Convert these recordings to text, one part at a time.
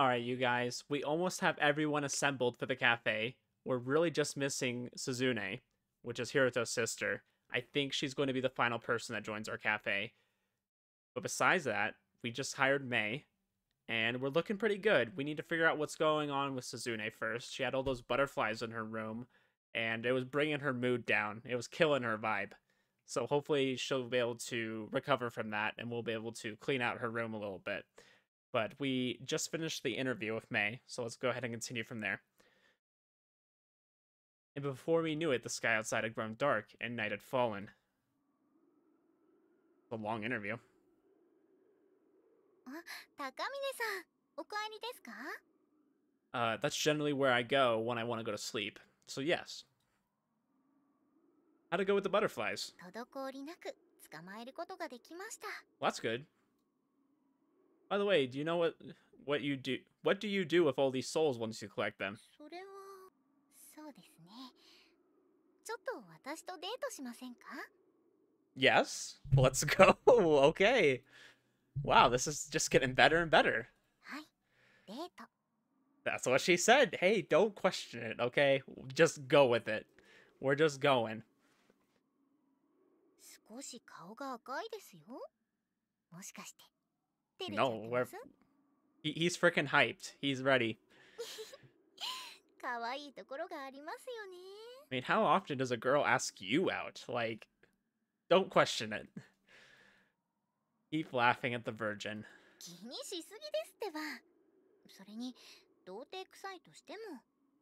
Alright, you guys. We almost have everyone assembled for the cafe. We're really just missing Suzune, which is Hiruto's sister. I think she's going to be the final person that joins our cafe. But besides that, we just hired May, and we're looking pretty good. We need to figure out what's going on with Suzune first. She had all those butterflies in her room, and it was bringing her mood down. It was killing her vibe. So hopefully she'll be able to recover from that, and we'll be able to clean out her room a little bit. But we just finished the interview with May, so let's go ahead and continue from there. And before we knew it, the sky outside had grown dark, and night had fallen. A long interview. 高峰さん、お帰りですか？ That's generally where I go when I want to go to sleep. So yes. How'd it go with the butterflies? 滞りなく捕まえることができました。 Well, that's good. By the way, do you know what you do? What do you do with all these souls once you collect them? それは、そうですね。ちょっと私とデートしませんか？ Yes. Let's go. Okay. Wow, this is just getting better and better. はい、デート。 That's what she said. Hey, don't question it, okay? Just go with it. We're just going. 少し顔が赤いですよ。もしかして、照れちゃ No, ってます？ he's freaking hyped. He's ready. 可愛いところがありますよね。 I mean, how often does a girl ask you out? Like, don't question it. Keep laughing at the virgin. 気にしすぎですってば。それに、童貞臭いとしても、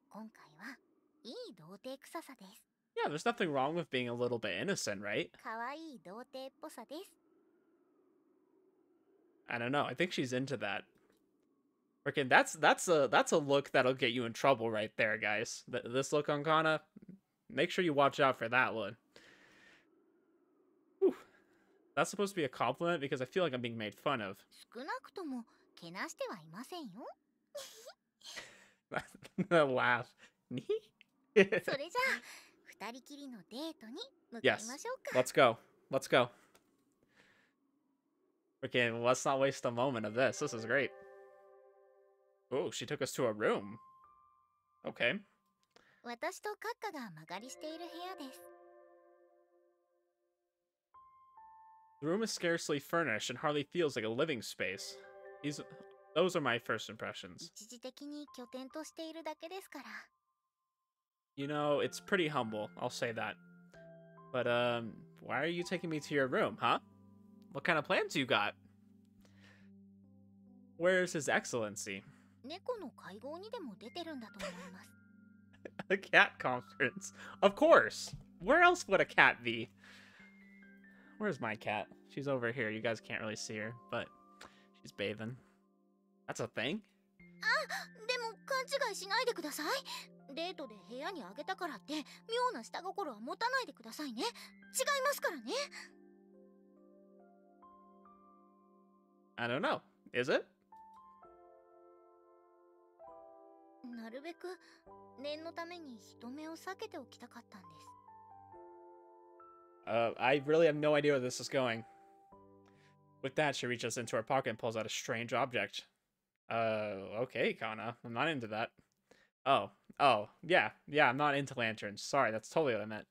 今回はいい童貞臭さです。 Yeah, there's nothing wrong with being a little bit innocent, right? 可愛い童貞っぽさです。 I don't know. I think she's into that. Freaking, that's a look that'll get you in trouble right there, guys. This look on Kana, make sure you watch out for that one. Whew. That's supposed to be a compliment because I feel like I'm being made fun of. 少なくともけなしてはいませんよ。 The laugh. それじゃあ、二人きりのデートに向かい Yes. ましょうか。 Let's go. Let's go. Okay, well, let's not waste a moment of this. This is great. Oh, she took us to a room. Okay. 私とカッカが間借りしている部屋です。 The room is scarcely furnished and hardly feels like a living space. Those are my first impressions. 一時的に拠点としているだけですから。 You know, it's pretty humble, I'll say that. But, why are you taking me to your room, huh? What kind of plans you got? Where's His Excellency? 猫の会合にでも出てるんだと思います。 A cat conference. Of course! Where else would a cat be? Where's my cat? She's over here. You guys can't really see her, but she's bathing. That's a thing? でも勘違いしないでください。デートで部屋にあげたからって妙な下心は持たないでくださいね。違いますからね。 I don't know. Is it? なるべく念のために人目を避けておきたかったんです。 I really have no idea where this is going. With that, she reaches into her pocket and pulls out a strange object. Okay, Kana. I'm not into that. Oh, yeah, I'm not into lanterns. Sorry, that's totally what I meant.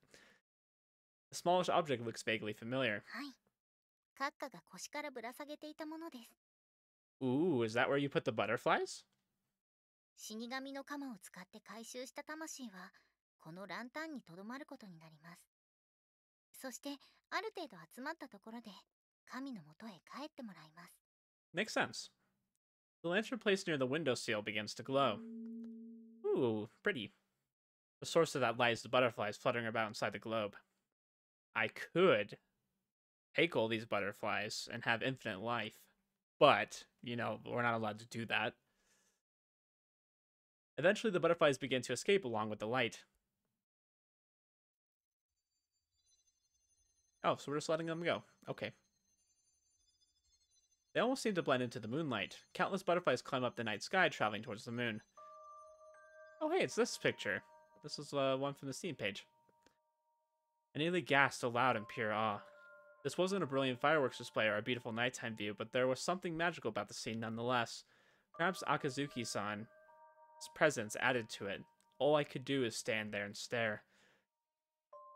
The smallish object looks vaguely familiar. はい。カッカが腰からぶら下げていたものです。 Ooh, is that where you put the butterflies? 死神の鎌を使って回収した魂はこのランタンにとどまることになります。そしてある程度集まったところで神のもとへ帰ってもらいます。 Makes sense. The lantern placed near the windowsill begins to glow. Ooh, pretty. The source of that light is the butterflies fluttering about inside the globe. I could take all these butterflies and have infinite life, but, you know, we're not allowed to do that. Eventually, the butterflies begin to escape along with the light. Oh, so we're just letting them go. Okay. They almost seem to blend into the moonlight. Countless butterflies climb up the night sky, traveling towards the moon. Oh, hey, it's this picture. This is one from the scene page. I nearly gasped aloud in pure awe. This wasn't a brilliant fireworks display or a beautiful nighttime view, but there was something magical about the scene nonetheless. Perhaps Akazuki-san's presence added to it. All I could do is stand there and stare.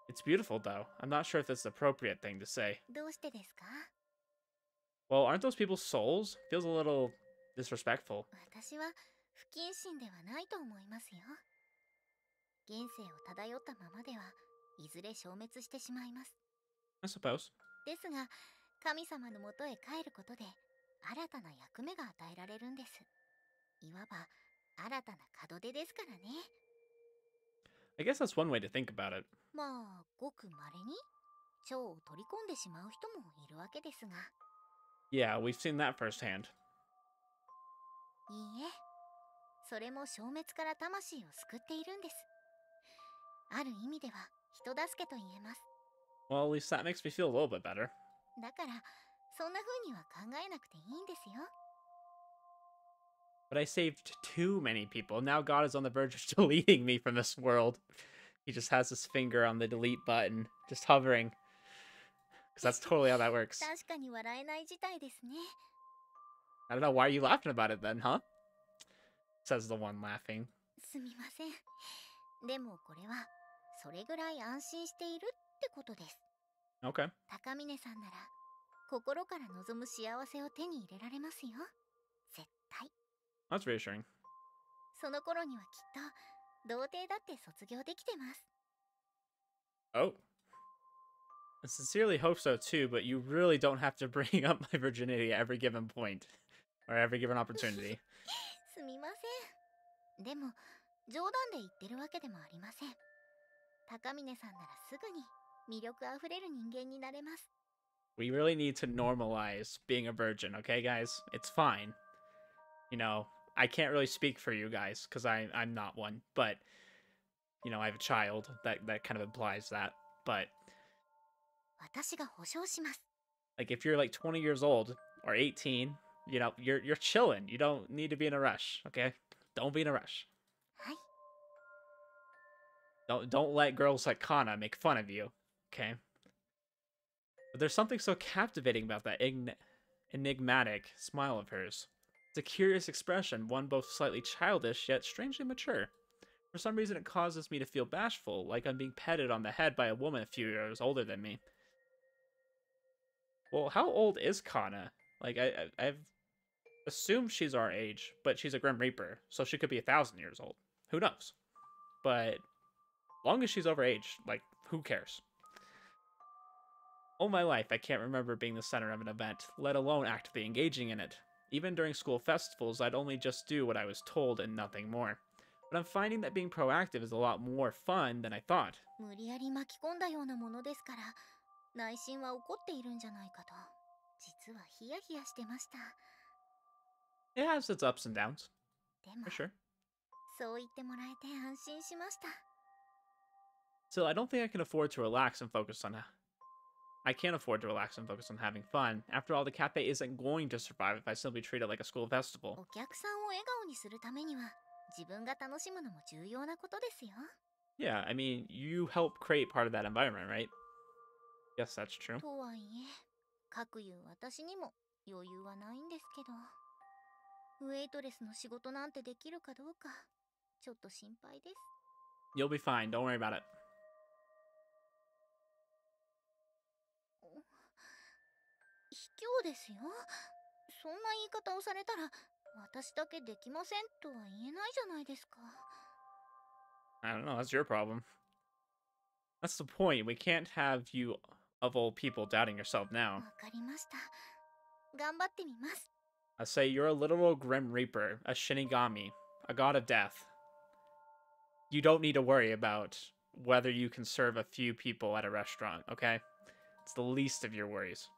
It's beautiful, though. I'm not sure if it's the appropriate thing to say. どうしてですか？ Well, aren't those people's souls? Feels a little disrespectful. 私は不謹慎ではないと思いますよ。現世を漂ったままではいずれ消滅してしまいます。 I suppose. ですが、神様のもとへ帰ることで新たな役目が与えられるんです。いわば新たな門出ですからね。 I guess that's one way to think about it. まあ、ごくまれに蝶を取り込んでしまう人もいるわけですが。 Yeah, we've seen that firsthand. いいえ、それも消滅から魂を救っているんです。ある意味では人助けと言えます。 Well, at least that makes me feel a little bit better. だからそんな風には考えなくていいんですよ。 But I saved too many people. Now God is on the verge of deleting me from this world. He just has his finger on the delete button, just hovering. Because that's totally how that works. 確かに笑えない事態ですね。 I don't know, why are you laughing about it then, huh? Says the one laughing. すみません。でもこれはそれぐらい安心しているってことです。 Okay. 高峰さんなら心から望む幸せを手に入れられますよ。絶対。 That's reassuring. その頃にはきっと童貞だって卒業できてます。 Oh. I sincerely hope so too, but you really don't have to bring up my virginity at every given point. Or every given opportunity. すみません。でも冗談で言ってるわけでもありません。高峰さんならすぐに魅力あふれる人間になれます。 We really need to normalize being a virgin, okay, guys? It's fine. You know, I can't really speak for you guys because I'm not one, but you know, I have a child that kind of implies that. But 私が保証します。 like, if you're like 20 years old or 18, you know, you're chilling. You don't need to be in a rush, okay? Don't be in a rush. はい。 Don't let girls like Kana make fun of you, okay? But there's something so captivating about that enigmatic smile of hers. It's a curious expression, one both slightly childish yet strangely mature. For some reason, it causes me to feel bashful, like I'm being petted on the head by a woman a few years older than me. Well, how old is Kana? Like, I've assumed she's our age, but she's a Grim Reaper, so she could be 1,000 years old. Who knows? But long as she's over age, like, who cares? All my life, I can't remember being the center of an event, let alone actively engaging in it. Even during school festivals, I'd only just do what I was told and nothing more. But I'm finding that being proactive is a lot more fun than I thought. 無理やり巻き込んだようなものですから内心は怒っているんじゃないかと実はヒヤヒヤしてました。 It has its ups and downs, でも for sure. そう言ってもらえて安心しました。 Still, I don't think I can afford to relax and focus on I can't afford to relax and focus on having fun. After all, the cafe isn't going to survive if I simply treat it like a school festival. お客さんを笑顔にするためには自分が楽しむのも重要なことですよ。 Yeah, I mean, you help create part of that environment, right? Yes, that's true. とはいえかくいう私にも余裕はないんですけどウェイトレスの仕事なんてできるかどうかちょっと心配です。 You'll be fine, don't worry about it. 卑怯ですよ。そんな言い方をされたら私だけできませんとは言えないじゃないですか。 I don't know, that's your problem. That's the point, we can't have you, of all people, doubting yourself わ now. かりました。頑張ってみます。 I say you're a literal Grim Reaper, a Shinigami, a god of death. You don't need to worry about whether you can serve a few people at a restaurant, okay? It's the least of your worries.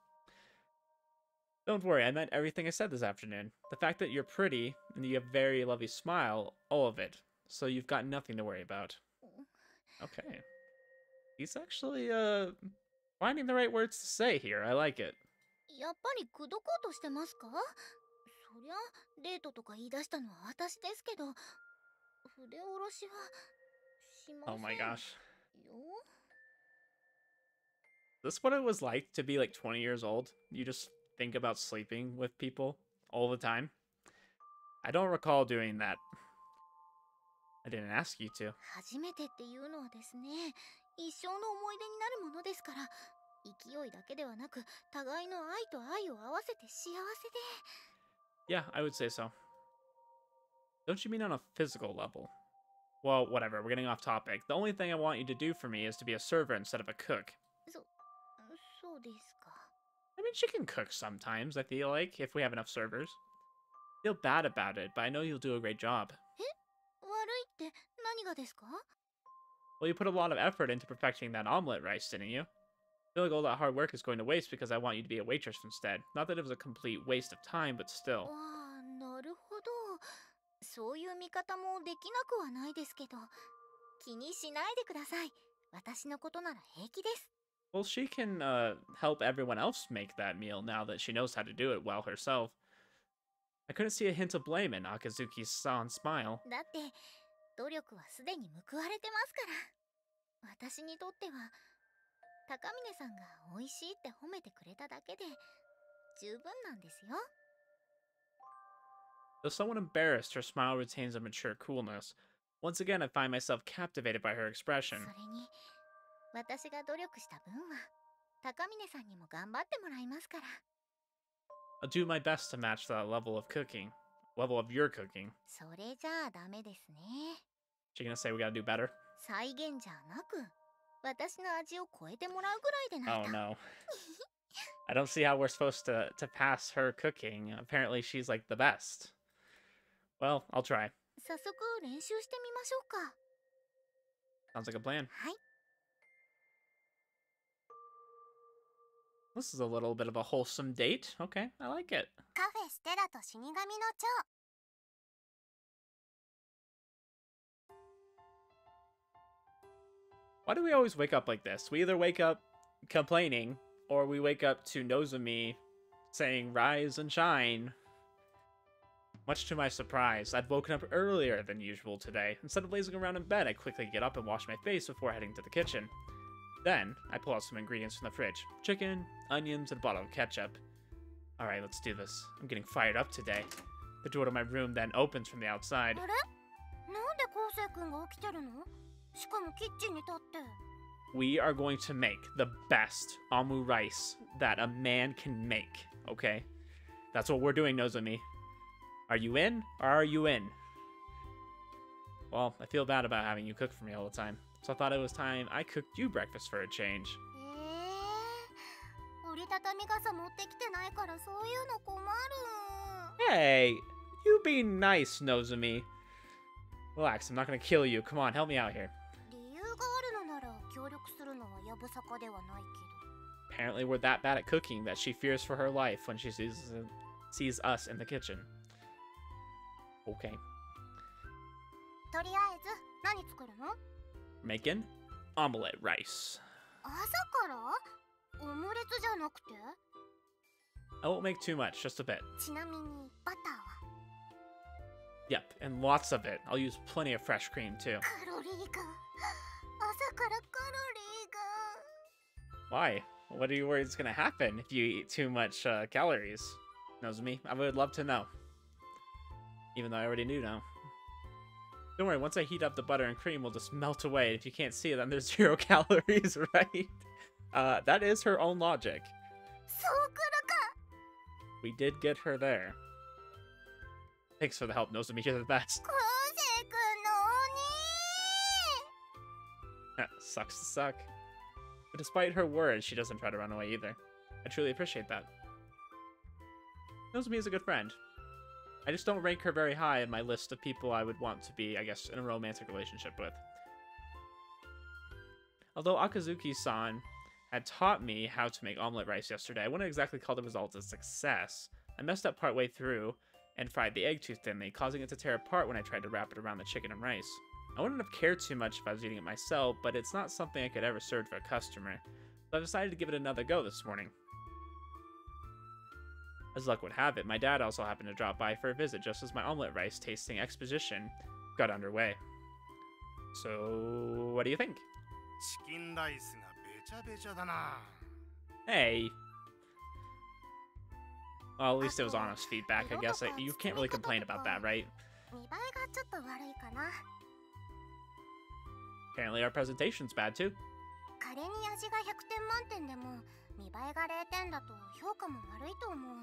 Don't worry, I meant everything I said this afternoon. The fact that you're pretty and you have a very lovely smile, all of it. So you've got nothing to worry about. Okay. He's actually, finding the right words to say here. I like it. やっぱり口説こうとしてますか？そりゃデートとか言い出したのは私ですけど筆下ろしはしませ Oh ん my gosh. よ。 Is this what it was like to be like 20 years old? You just think about sleeping with people all the time? I don't recall doing that. I didn't ask you to. 初めてっていうのはですね、一生の思い出になるものですから、勢いだけではなく、互いの愛と愛を合わせて幸せで。Yeah, I would say so. Don't you mean on a physical level? Well, whatever, we're getting off topic. The only thing I want you to do for me is to be a server instead of a cook. そうですか。I mean, she can cook sometimes, I feel like, if we have enough servers. I feel bad about it, but I know you'll do a great job. 悪いって何がですか？ Well, you put a lot of effort into perfecting that omelet rice, didn't you? I feel like all that hard work is going to waste because I want you to be a waitress instead. Not that it was a complete waste of time, but still. ああ、なるほど。そういう見方もできなくはないですけど、気にしないでください。私のことなら平気です。Well, she can help everyone else make that meal now that she knows how to do it well herself. I couldn't see a hint of blame in Akazuki-san's smile. だって、努力はすでに報われてますから。私にとっては、高峰さんが美味しいって褒めてくれただけで十分なんですよ。Though somewhat embarrassed, her smile retains a mature coolness. Once again, I find myself captivated by her そ expression. れに、私が努力した分は、高峰さんにも頑張ってもらいますから。I'll do my best to match that level of cooking. Level of your cooking. それじゃあダメですね。She gonna say we gotta do better? 再現じゃなく、私の味を超えてもらうぐらいでない Oh と。no. I don't see how we're supposed to pass her cooking. Apparently she's like the best. Well, I'll try. 早速練習してみましょうか。Sounds like a plan. はい。This is a little bit of a wholesome date. Okay, I like it. カフェステラと死神の蝶。Why do we always wake up like this? We either wake up complaining, or we wake up to Nozomi saying, "Rise and shine." Much to my surprise, I'd woken up earlier than usual today. Instead of lazing around in bed, I quickly get up and wash my face before heading to the kitchen. Then, I pull out some ingredients from the fridge. Chicken, onions, and a bottle of ketchup. Alright, let's do this. I'm getting fired up today. The door to my room then opens from the outside. あれ？なんで昴生君が起きてるの？しかもキッチンに立って。We are going to make the best omu rice that a man can make, okay? That's what we're doing, Nozomi. Are you in, or are you in? Well, I feel bad about having you cook for me all the time, so I thought it was time I cooked you breakfast for a change. 折りたたみ傘持ってきてないからそういうの困る。Hey, you be nice, Nozomi. Relax, I'm not gonna kill you. Come on, help me out here. 理由があるのなら協力するのはやぶさかではないけど。 Apparently we're that bad at cooking that she fears for her life when she sees us in the kitchen. Okay. とりあえず何作るの？ Making omelet rice. 朝からオムレツじゃなくて？ I won't make too much, just a bit. ちなみにバターは？ Yep, and lots of it. I'll use plenty of fresh cream too. カロリーが朝からカロリーが Why? What are you worried is gonna happen if you eat too much calories? Nozomi, I would love to know. Even though I already knew now. Don't worry, once I heat up the butter and cream, will just melt away. If you can't see it, then there's 0 calories, right? That is her own logic. そうくるか。 We did get her there. Thanks for the help, Nozomi. You're the best. 昴生君の Sucks to suck. But despite her words, she doesn't try to run away either. I truly appreciate that. Nozomi is a good friend. I just don't rank her very high in my list of people I would want to be, I guess, in a romantic relationship with. Although Akazuki-san had taught me how to make omelet rice yesterday, I wouldn't exactly call the result a success. I messed up partway through and fried the egg too thinly, causing it to tear apart when I tried to wrap it around the chicken and rice. I wouldn't have cared too much if I was eating it myself, but it's not something I could ever serve to a customer, so I decided to give it another go this morning. As luck would have it, my dad also happened to drop by for a visit just as my omelet rice tasting exposition got underway. So, what do you think? チキンライスがべちゃべちゃだな。 Hey! Well, at least it was honest feedback, I guess. You can't really complain about that, right? 見栄えがちょっと悪いかな。 Apparently our presentation's bad too. 仮に味が100点満点でも見栄えが0点だと評価も悪いと思う。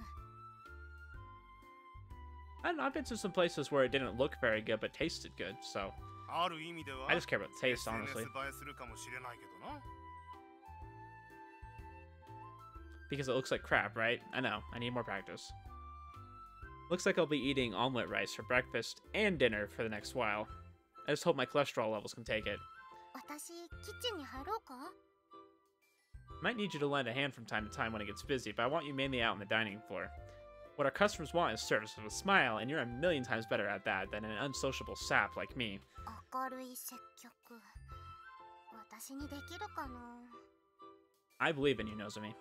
I don't know, I've been to some places where it didn't look very good but tasted good, so ある意味では I just care about the taste, SNS honestly. 映えするかもしれないけどな。 Because it looks like crap, right? I know, I need more practice. Looks like I'll be eating omelet rice for breakfast and dinner for the next while. I just hope my cholesterol levels can take it. 私、キッチンに入ろうか？ Might need you to lend a hand from time to time when it gets busy, but I want you mainly out on the dining floor. What our customers want is service with a smile, and you're a million times better at that than an unsociable sap like me. 明るい接客。私にできるかな？ I believe in you, Nozomi.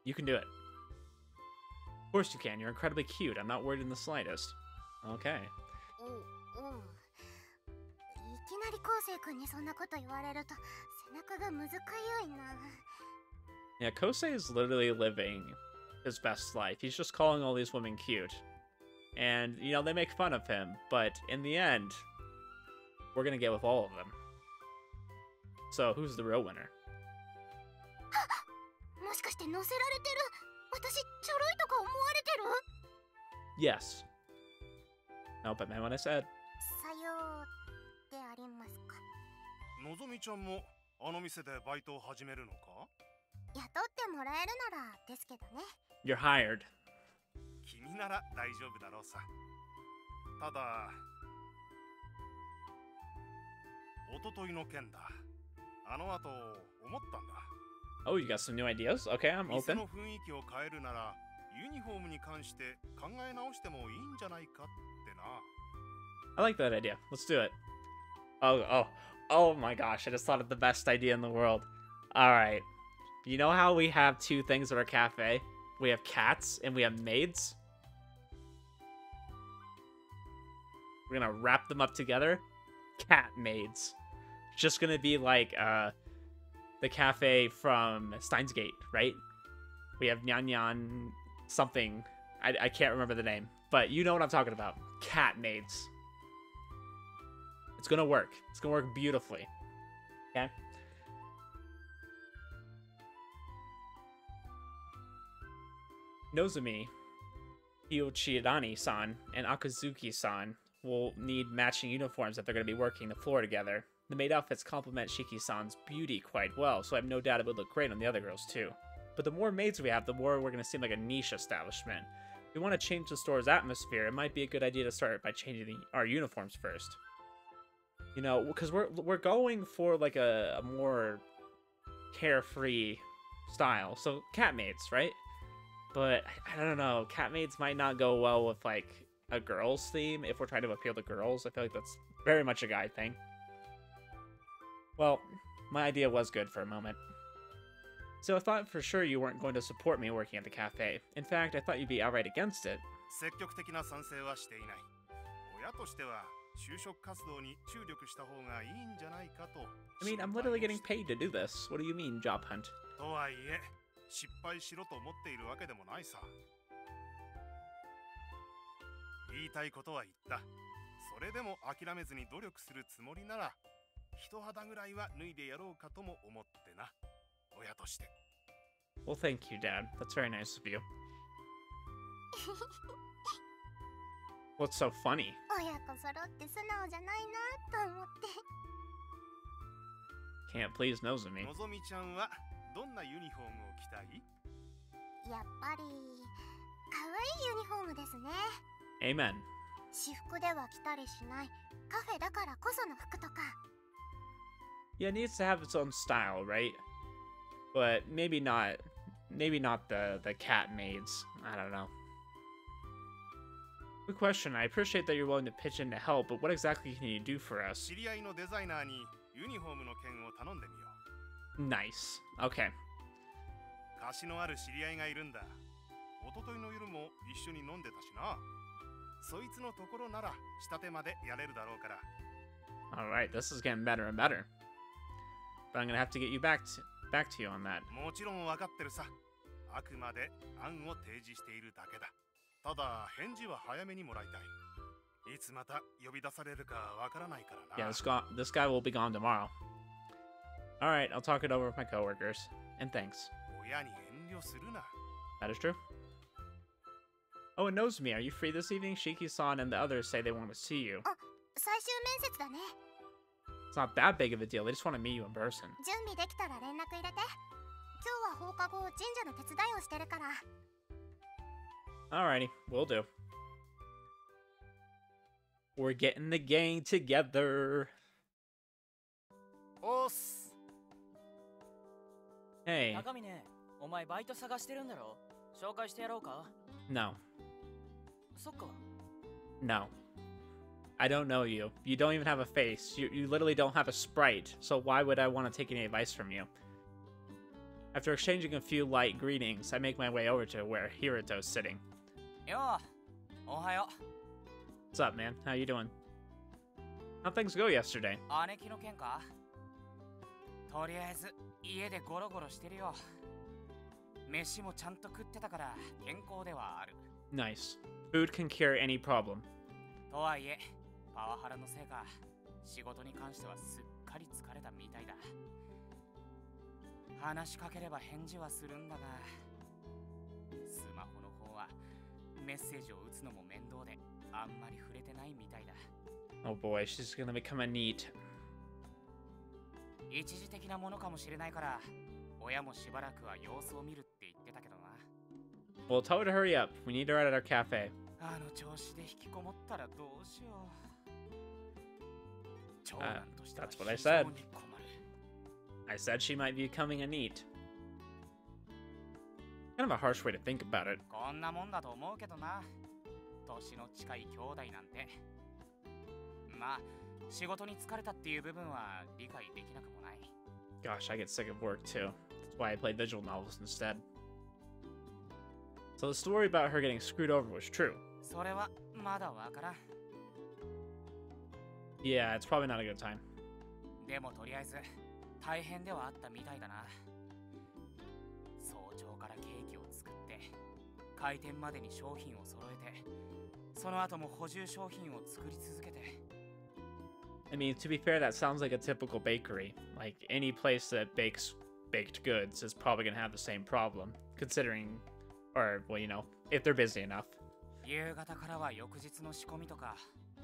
You can do it. Of course you can. You're incredibly cute. I'm not worried in the slightest. Okay. うん。いきなり昴生君にそんなこと言われると背中がむずかゆいな。 Yeah, Kosei is literally living his best life. He's just calling all these women cute. And, you know, they make fun of him, but in the end, we're gonna get with all of them. So, who's the real winner? もしかして乗せられてる？私ちょろいとか思われてる？ Yes. Nope, I meant what I said. さようでありますか。のぞみちゃんもあの店でバイトを始めるのか？雇ってもらえるならですけどね。 You're hired. 君なら大丈夫だろうさ。ただ、おとといの件だ。あの後思ったんだ。 Oh, you got some new ideas? Okay, I'm 店 open. の雰囲気を変えるなら、ユニフォームに関して考え直してもいいんじゃないかってな。 I like that idea. Let's do it. Oh my gosh, I just thought of the best idea in the world. Alright. You know how we have two things at our cafe? We have cats and we have maids? We're gonna wrap them up together. Cat maids. Just gonna be like, the cafe from Steins Gate, right? We have Nyan Nyan something. I can't remember the name. But you know what I'm talking about. Cat maids. It's gonna work. It's gonna work beautifully. Okay? Nozomi, Hyochidani-san, and Akazuki-san will need matching uniforms if they're going to be working the floor together. The maid outfits complement Shiki-san's beauty quite well, so I have no doubt it would look great on the other girls too. But the more maids we have, the more we're going to seem like a niche establishment. If we want to change the store's atmosphere, it might be a good idea to start by changing our uniforms first. You know, because we're going for like a more carefree style. So cat maids, right? But I don't know, cat maids might not go well with like a girls theme if we're trying to appeal to girls. I feel like that's very much a guy thing. Well, my idea was good for a moment. So I thought for sure you weren't going to support me working at the cafe. In fact, I thought you'd be outright against it. 積極的な賛成はしていない。親としては就職活動に注力した方がいいんじゃないかと。 I mean, I'm literally getting paid to do this. What do you mean, job hunt? とはいえ、失敗しろと思っているわけでもないさ。言いたいことは言った。それでも諦めずに努力するつもりなら、一肌ぐらいは脱いでやろうかとも思ってな。親として。 Well, thank you, Dad. That's very nice of you. What's so funny? 親子揃って素直じゃないなと思って。 Can't please Nozomi. のぞみちゃんはどんなユニフォームを着たい？やっぱり可愛いユニフォームですね。 Amen. 私服では着たりしないカフェだからこその服とか。 Yeah, it needs to have its own style, right? But maybe not the cat maids. I don't know. Good question. I appreciate that you're willing to pitch in to help, but what exactly can you do for us? 知り合いのデザイナーにユニフォームの件を頼んでみよう。 Nice. Okay. 貸しのある知り合いがいるんだ。一昨日の夜も一緒に飲んでたしな。そいつのところなら仕立てまでやれるだろうから。 Alright, this is getting better and better. But I'm gonna have to get you back to you on that. もちろん分かってるさ。あくまで案を提示しているだけだ。ただ返事は早めにもらいたい。いつまた呼び出されるかわからないからな。Yeah, this guy will be gone tomorrow. All right, I'll talk it over with my coworkers. And thanks. 親に遠慮するな。 That is true. Oh, it knows me. Are you free this evening? Shiki-san and the others say they want to see you. 最終面接だね。 It's not that big of a deal. They just want to meet you in person. 準備できたら連絡入れて。今日は放課後神社の手伝いをしてるから。 Alrighty, will do. We're getting the gang together. おっす。 Hey. 中身ね、お前バイト探してるんだろ？紹介してやろうか？ No. そっか。 No. I don't know you. You don't even have a face. You literally don't have a sprite. So why would I want to take any advice from you? After exchanging a few light greetings, I make my way over to where Hiruto's sitting. よう、おはよ What's up, man? How you doing? How'd things go yesterday? う。姉貴の件か？とりあえず家でゴロゴロしてるよ。飯もちゃんと食ってたから健康ではある。 Nice. Food can cure any problem. とはいえ、パワハラのせいか、仕事に関してはすっかり疲れたみたいだ。話しかければ返事はするんだが、スマホの方はメッセージを打つのも面倒であんまり触れてないみたいだ。 Oh boy, she's gonna become a NEET. 一時的なものかもしれないから、親もしばらくは様子を見るって言ってたけどな。 Well, tell her to hurry up. We need her at our cafe. あの調子で引きこもったらどうしよう。長男としては that's what I 非 said. 常に困る。 I said she might be becoming a NEET. Kind of a harsh way to think about it. こんなもんだと思うけどな。年の近い兄弟なんて。まあ、仕事に疲れたっていう部分は理解できなくもない。 Gosh, I get sick of work too. That's why I play visual novels instead. So the story about her getting screwed over was true. それはまだわからん。 Yeah, it's probably not a good time. でもとりあえず大変ではあったみたいだな。早朝からケーキを作って開店までに商品を揃えて、その後も補充商品を作り続けて。 I mean, to be fair, that sounds like a typical bakery. Like, any place that bakes baked goods is probably going to have the same problem, considering, or, well, you know, if they're busy enough. 夕方からは翌日の仕込みとか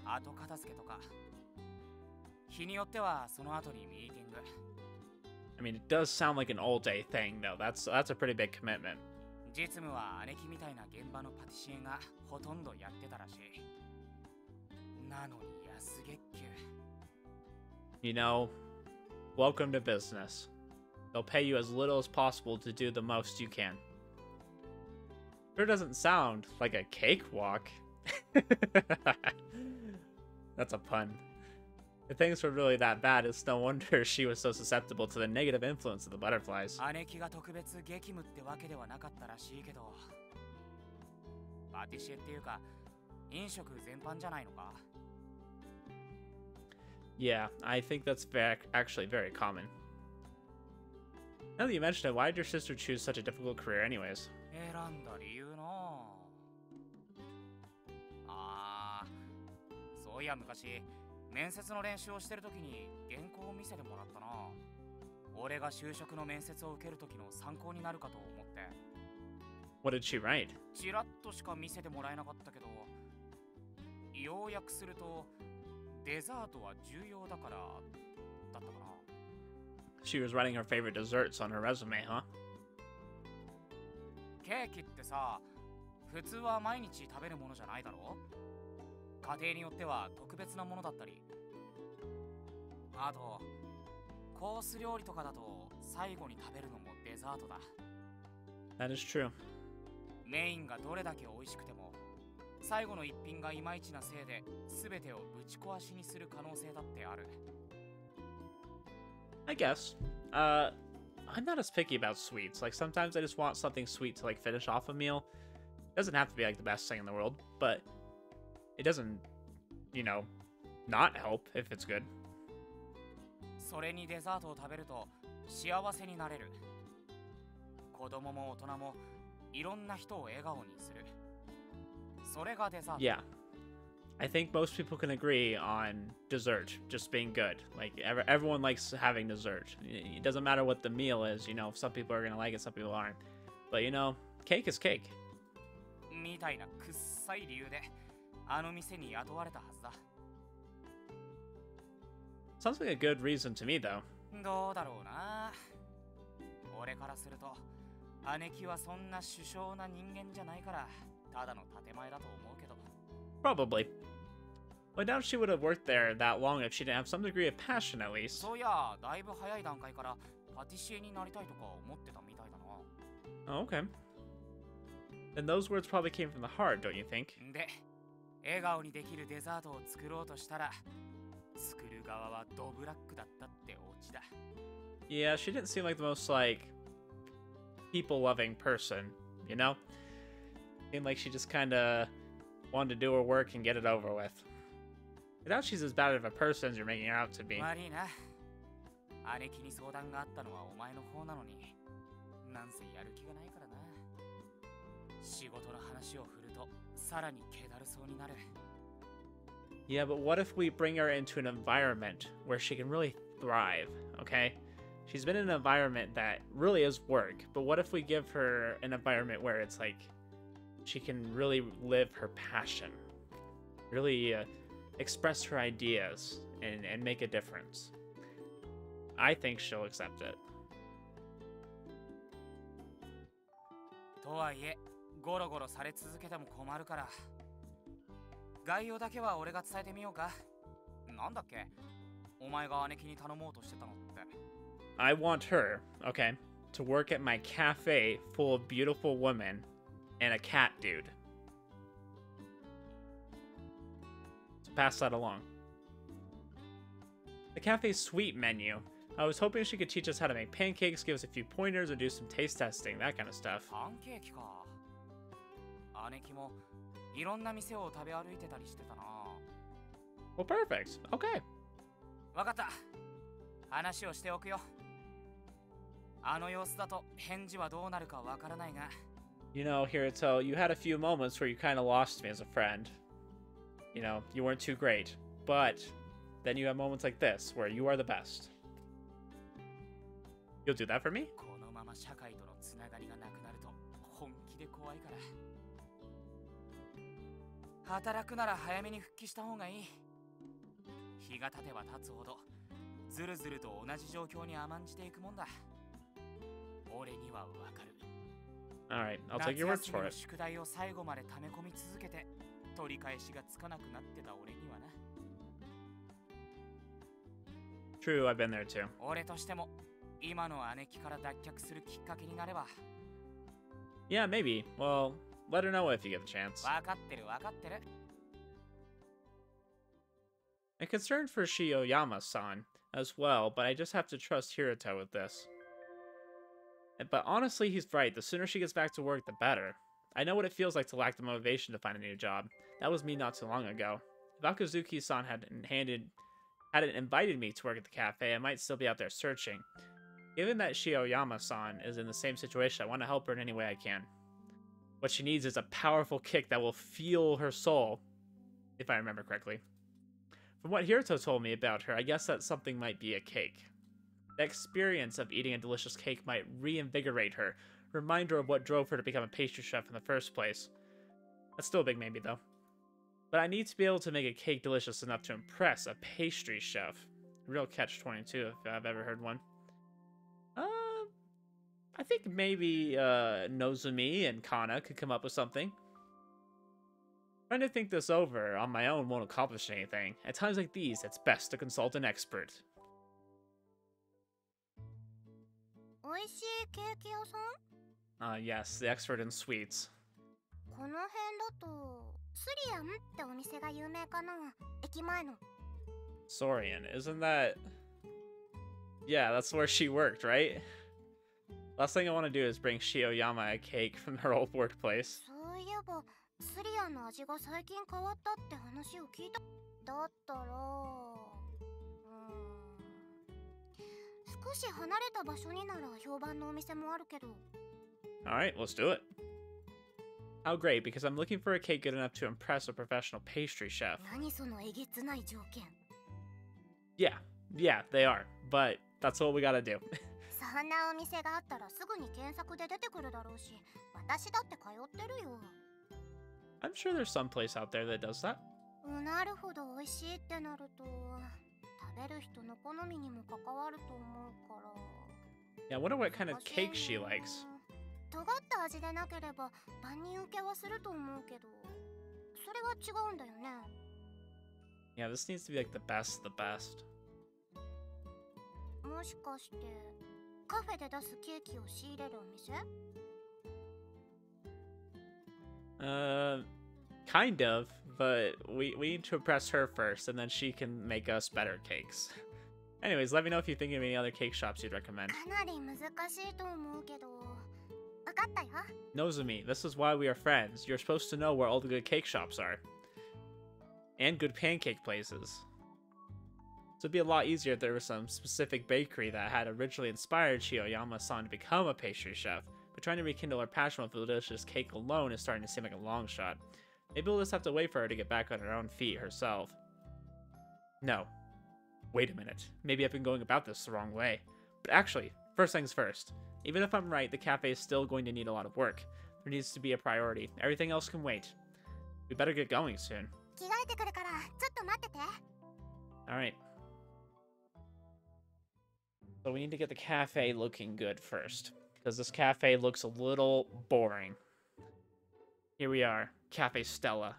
後片付けとか、日によってはその後にミーティング。 I mean, it does sound like an all-day thing, though. That's a pretty big commitment. 実務は姉貴みたいな現場のパティシエがほとんどやってたらしい。なのに安月給。 You know, welcome to business. They'll pay you as little as possible to do the most you can. Sure doesn't sound like a cakewalk. That's a pun. If things were really that bad, it's no wonder she was so susceptible to the negative influence of the butterflies. 姉貴が特別激務ってわけではなかったらしいけど、パティシエっていうか飲食全般じゃないのか。 Yeah, I think that's actually very common. Now that you mention it, why did your sister choose such a difficult career anyways? 選んだ理由なあ。そういや昔面接の練習をしてる時に原稿を見せてもらったな。俺が就職の面接を受ける時の参考になるかと思って。 What did she write? ちらっとしか見せてもらえなかったけど、要約するとデザートは重要だからだったかな。 She was writing her favorite desserts on her resume, huh? ケーキってさ、普通は毎日食べるものじゃないだろ。家庭によっては特別なものだったり、あとコース料理とかだと最後に食べるのもデザートだ。 That is true. メインがどれだけ美味しくても最後の一品がいまいちなせいで全てをぶち壊しにする可能性だってある。 I guess. I'm not as picky about sweets. Like, sometimes I just want something sweet to, like, finish off a meal. It doesn't have to be, like, the best thing in the world, but it doesn't, you know, not help if it's good. それにデザートを食べると幸せになれる。子供も大人もいろんな人を笑顔にする。それがデザート。 Yeah. I think most people can agree on dessert just being good. Like, everyone likes having dessert. It doesn't matter what the meal is, you know, some people are going to like it, some people aren't. But, you know, cake is cake. みたいなくっさい理由であの店に雇われたはずだ。 Sounds like a good reason to me, though. どうだろうな。俺からすると姉貴はそんな殊勝な人間じゃないからただの建前だと思うけど。 Probably. I doubt she would have worked there that long if she didn't have some degree of passion, at least. そういや、だいぶ早い段階からパティシエになりたいとか思ってたみたいだな。 Oh, okay. Then those words probably came from the heart, don't you think? で、笑顔にできるデザートを作ろうとしたら作る側はドブラックだったってオチだ。 Yeah, she didn't seem like the most, like, people-loving person, you know? Seemed like she just kinda wanted to do her work and get it over with. I doubt she's as bad of a person as you're making her out to be. 悪いな。姉貴に相談があったのはお前の方なのに、なんせやる気がないからな。仕事の話を振るとさらに気だるそうになる。 Yeah, but what if we bring her into an environment where she can really thrive, okay? She's been in an environment that really is work, but what if we give her an environment where it's like she can really live her passion, really express her ideas and make a difference? I think she'll accept it. とはいえ、ゴロゴロされ続けても困るから。概要だけは俺が伝えてみようか。なんだっけ？お前が姉貴に頼もうとしてたのって。 I want her, okay, to work at my cafe full of beautiful women and a cat dude. So pass that along. The cafe's sweet menu. I was hoping she could teach us how to make pancakes, give us a few pointers, or do some taste testing, that kind of stuff. パンケーキか。姉貴もいろんな店を食べ歩いてたりしてたな。 Well, perfect. Okay. わかった。話をしておくよ。あの様子だと返事はどうなるかわからないが。 You know, Hiruto, you had a few moments where you kind of lost me as a friend. You know, you weren't too great. But then you have moments like this, where you are the best. You'll do that for me? このまま社会とのつながりがなくなると本気で怖いから。働くなら早めに復帰した方がいい。日が経てば経つほどずるずると同じ状況に甘んじていくもんだ。俺にはわかる。 Alright, I'll take your words for it. 宿題を最後まで溜め込み続けて取り返しがつかなくなってた俺にはな。 True, I've been there too. 俺としても今の姉貴から脱却するきっかけになれば。 Yeah, maybe. Well, let her know if you get the chance. わかってるわかってる。 I'm concerned for Shiyoyama-san as well, but I just have to trust Hiruto with this. But honestly, he's right. The sooner she gets back to work, the better. I know what it feels like to lack the motivation to find a new job. That was me not too long ago. If Akazuki-san hadn't invited me to work at the cafe, I might still be out there searching. Given that Shiyoyama-san is in the same situation, I want to help her in any way I can. What she needs is a powerful kick that will fuel her soul, if I remember correctly. From what Hiruto told me about her, I guess that something might be a cake. The experience of eating a delicious cake might reinvigorate her, remind her of what drove her to become a pastry chef in the first place. That's still a big maybe, though. But I need to be able to make a cake delicious enough to impress a pastry chef. Real catch-22 if I've ever heard one. I think maybe Nozomi and Kana could come up with something. Trying to think this over on my own won't accomplish anything. At times like these, it's best to consult an expert. おいしいケーキ屋さん？ Yes, the expert in sweets. この辺だとスリアンってお店が有名かな。駅前の。 Sorian, isn't that... Yeah, that's where she worked, right? Last thing I want to do is bring Shiyoyama a cake from her old workplace. そういえばスリアンの味が最近変わったって話を聞いた。だったら少し離れた場所になら評判のお店もあるけど。 Alright, let's do it. How great, because I'm looking for a cake good enough to impress a professional pastry chef. 何そのえげつない条件。 Yeah, they are. But that's what we gotta do. そんなお店があったらすぐに検索で出てくるだろうし、私だって通ってるよ。 I'm sure there's some place out there that does that. なるほど美味しいってなると、食べる人の好みにも関わると思うから。 Yeah, I wonder what kind of cake she likes. 尖った味でなければ万人受けはすると思うけど、それは違うんだよね。 Yeah, this needs to be like the best of the best. もしかしてカフェで出すケーキを仕入れるお店？ Kind of, but we need to impress her first, and then she can make us better cakes. Anyways, let me know if you think of any other cake shops you'd recommend. かなり難しいと思うけど、わかったよ。 Nozomi, this is why we are friends. You're supposed to know where all the good cake shops are. And good pancake places. So it'd be a lot easier if there was some specific bakery that had originally inspired Chiyoyama-san to become a pastry chef, but trying to rekindle her passion with delicious cake alone is starting to seem like a long shot. Maybe we'll just have to wait for her to get back on her own feet herself. No. Wait a minute. Maybe I've been going about this the wrong way. But actually, first things first. Even if I'm right, the cafe is still going to need a lot of work. There needs to be a priority. Everything else can wait. We better get going soon. 着替えてくるからちょっと待ってて。 Alright. So we need to get the cafe looking good first. Because this cafe looks a little boring. Here we are. Cafe Stella.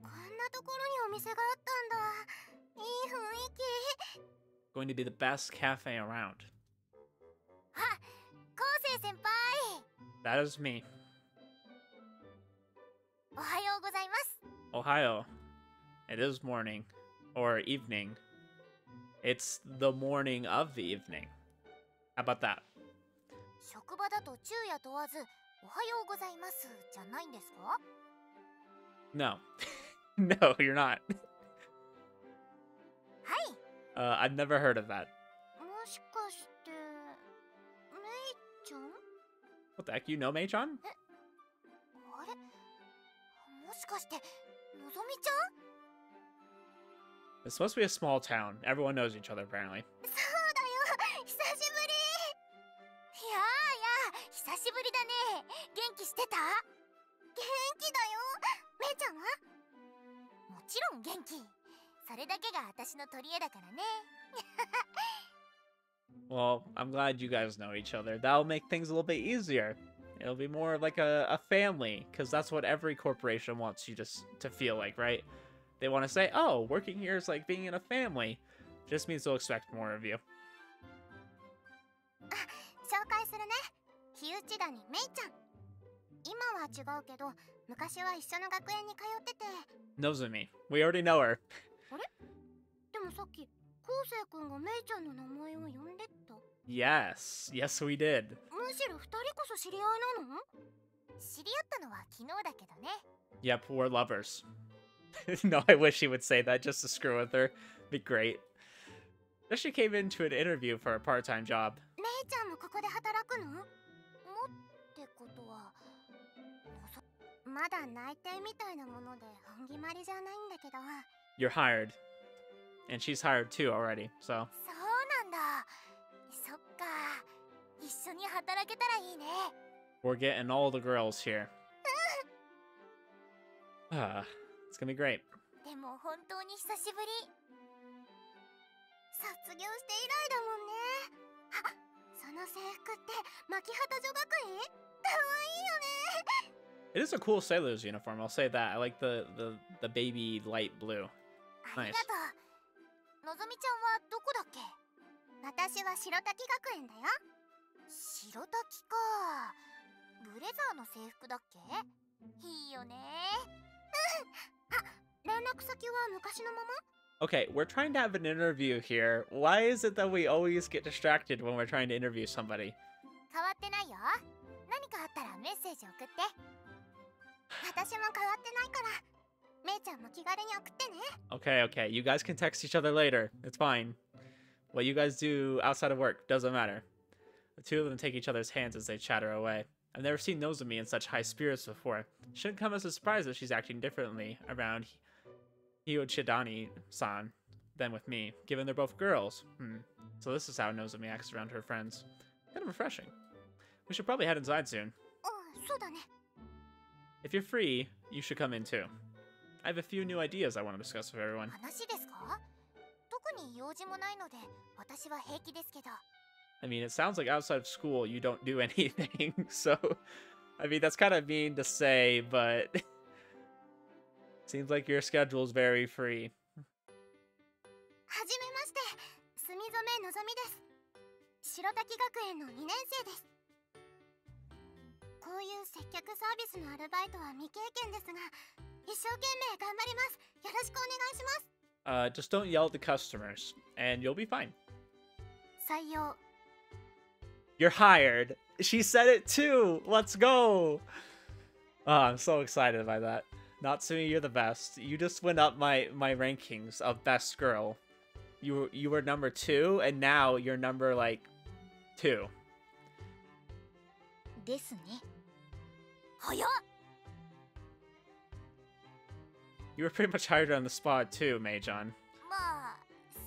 こんなところにお店があったんだ。いい雰囲気。 Going to be the best cafe around. あ、昴生先輩。 That is me. おはようございます。 Ohio. It is morning. Or evening. It's the morning of the evening. How about that? 職場だと昼夜問わずおはようございますじゃないんですか？ No. No, you're not. はい。 I've never heard of that. もしかしてメイちゃん？ What the heck? You know Mei-chan? あれ？もしかしてのぞみちゃん？ It's supposed to be a small town. Everyone knows each other, apparently. そうだよ。久しぶり。いやーや、久しぶりだね。元気してた？元気だよ。メイちゃんは？もちろん元気。それだけが私の取り柄だからね。 Well, I'm glad you guys know each other. That'll make things a little bit easier. It'll be more like a family, because that's what every corporation wants you to feel like, right? They want to say, oh, working here is like being in a family. Just means they'll expect more of you. 紹介するね。日内谷メイちゃん。今は違うけど、昔は一緒の学園に通ってて。 Nozomi. We already know her. あれ？でもさっき、昴生くんがメイちゃんの名前を呼んでた。 Yes. Yes, we did. むしろ二人こそ知り合いなの？知り合ったのは昨日だけどね。 Yep, we're lovers. No, I wish he would say that just to screw with her. Be great. Then she came into an interview for a part-time job. メイちゃんもここで働くの？もってことは、まだ内定みたいなもので本決まりじゃないんだけど。 You're hired. And she's hired too already, so. そうなんだ。そっか。一緒に働けたらいいね。 We're getting all the girls here. It's gonna be great. でも本当に久しぶり。卒業して以来だもんね。あ、その制服って牧畑女学院？かわいいよね。 It is a cool sailor's uniform, I'll say that. I like the baby light blue. ありがとう。のぞみちゃんはどこだっけ？私は白滝学園だよ。白滝か。ブレザーの制服だっけ？いいよね。うん。あ、連絡先は昔のまま？ Okay, we're trying to have an interview here. Why is it that we always get distracted when we're trying to interview somebody? 変わってないよ。何かあったらメッセージ送って。私も変わってないから。メイちゃんも気軽に送ってね。 Okay, okay. You guys can text each other later. It's fine. What you guys do outside of work doesn't matter. The two of them take each other's hands as they chatter away. I've never seen Nozomi in such high spirits before. Shouldn't come as a surprise that she's acting differently around Hyochidani-san than with me, given they're both girls. So this is how Nozomi acts around her friends. Kind of refreshing. We should probably head inside soon. そうだね。 If you're free, you should come in too. I have a few new ideas I want to discuss with everyone. 話ですか？特に用事もないので、私は平気ですけど。 I mean, it sounds like outside of school you don't do anything, so... I mean, that's kind of mean to say, but... seems like your schedule is very free. はじめまして、住染のぞみです。白滝学園の2年生です。こういう接客サービスのアルバイトは未経験ですが、一生懸命頑張ります。よろしくお願いします。Just don't yell at the customers, and you'll be fine. 採用。 You're hired. She said it too. Let's go. Oh, I'm so excited by that. Natsumi, you're the best. You just went up my rankings of best girl. You were number 2, and now you're number like 2. ですね。早っ。 You were pretty much hired on the spot too, Mei-chan. まあ、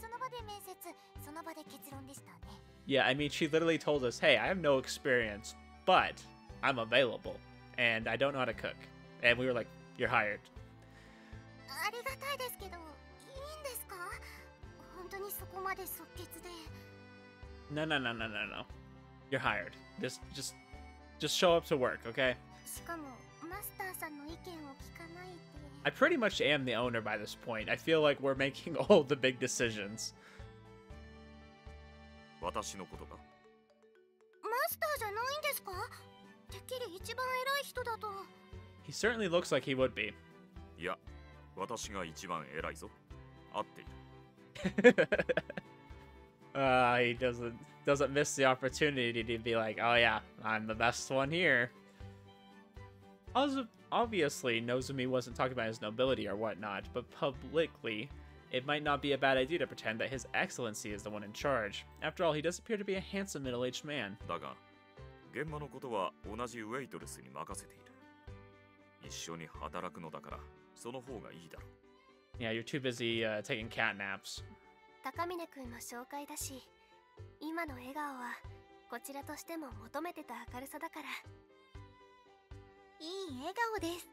その場で面接、その場で結論でしたね。 Yeah, I mean, she literally told us, hey, I have no experience, but I'm available, and I don't know how to cook. And we were like, you're hired. ありがたいですけど、いいんですか？本当にそこまで即決で。 No. You're hired. Just show up to work, okay? しかも、マスターさんの意見を聞かないで。 I pretty much am the owner by this point. I feel like we're making all the big decisions. 私のことか。マスターじゃないんですか？てっきり一番偉い人だと。 He certainly looks like he would be. いや、私が一番偉いぞ。合っている。He doesn't miss the opportunity to be like, oh yeah, I'm the best one here. Also, obviously, Nozomi wasn't talking about his nobility or whatnot, but publicly, it might not be a bad idea to pretend that His Excellency is the one in charge. After all, he does appear to be a handsome middle-aged man. だが、現場のことは同じウェイトレスに任せている。一緒に働くのだから、その方がいいだろう。Yeah, you're too busy taking cat naps. 高峰君の紹介だし、今の笑顔はこちらとしても求めてた明るさだから。いい笑顔です。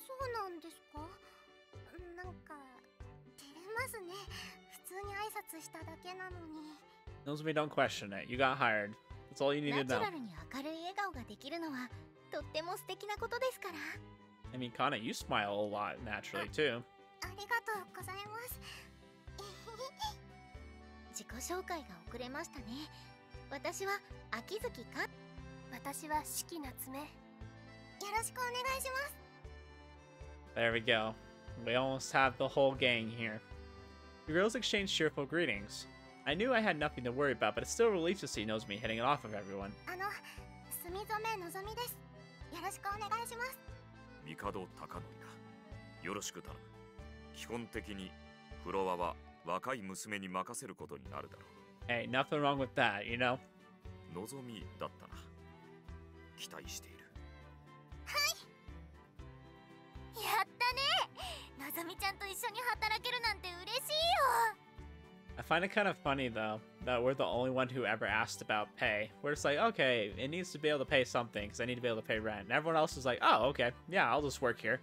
そうなんですか？なんか照れますね。普通に挨拶しただけなのに。Nozomi, don't question it. You got hired. That's all you need to ナチュ know. ラルに明るい笑顔ができるのはとっても素敵なことですから。 I mean, Kana, you smile a lot naturally too. ありがとうございます。自己紹介が遅れましたね。私は秋月か。私は四季夏目。よろしくお願いします。 There we go. We almost have the whole gang here. The girls exchange cheerful greetings. I knew I had nothing to worry about, but it's still a relief to see Nozomi hitting it off of everyone. 住染のぞみです。よろしくお願いします。帝貴則だ。よろしく頼む。基本的にフロアは若い娘に任せることになるだろう。 Hey, nothing wrong with that, you know? のぞみだったな。期待している。やったね。のぞみちゃんと一緒に働けるなんて嬉しいよ。 I find it kind of funny, though, that we're the only one who ever asked about pay. We're just like, okay, it needs to be able to pay something, because I need to be able to pay rent. And everyone else is like, oh, okay, yeah, I'll just work here.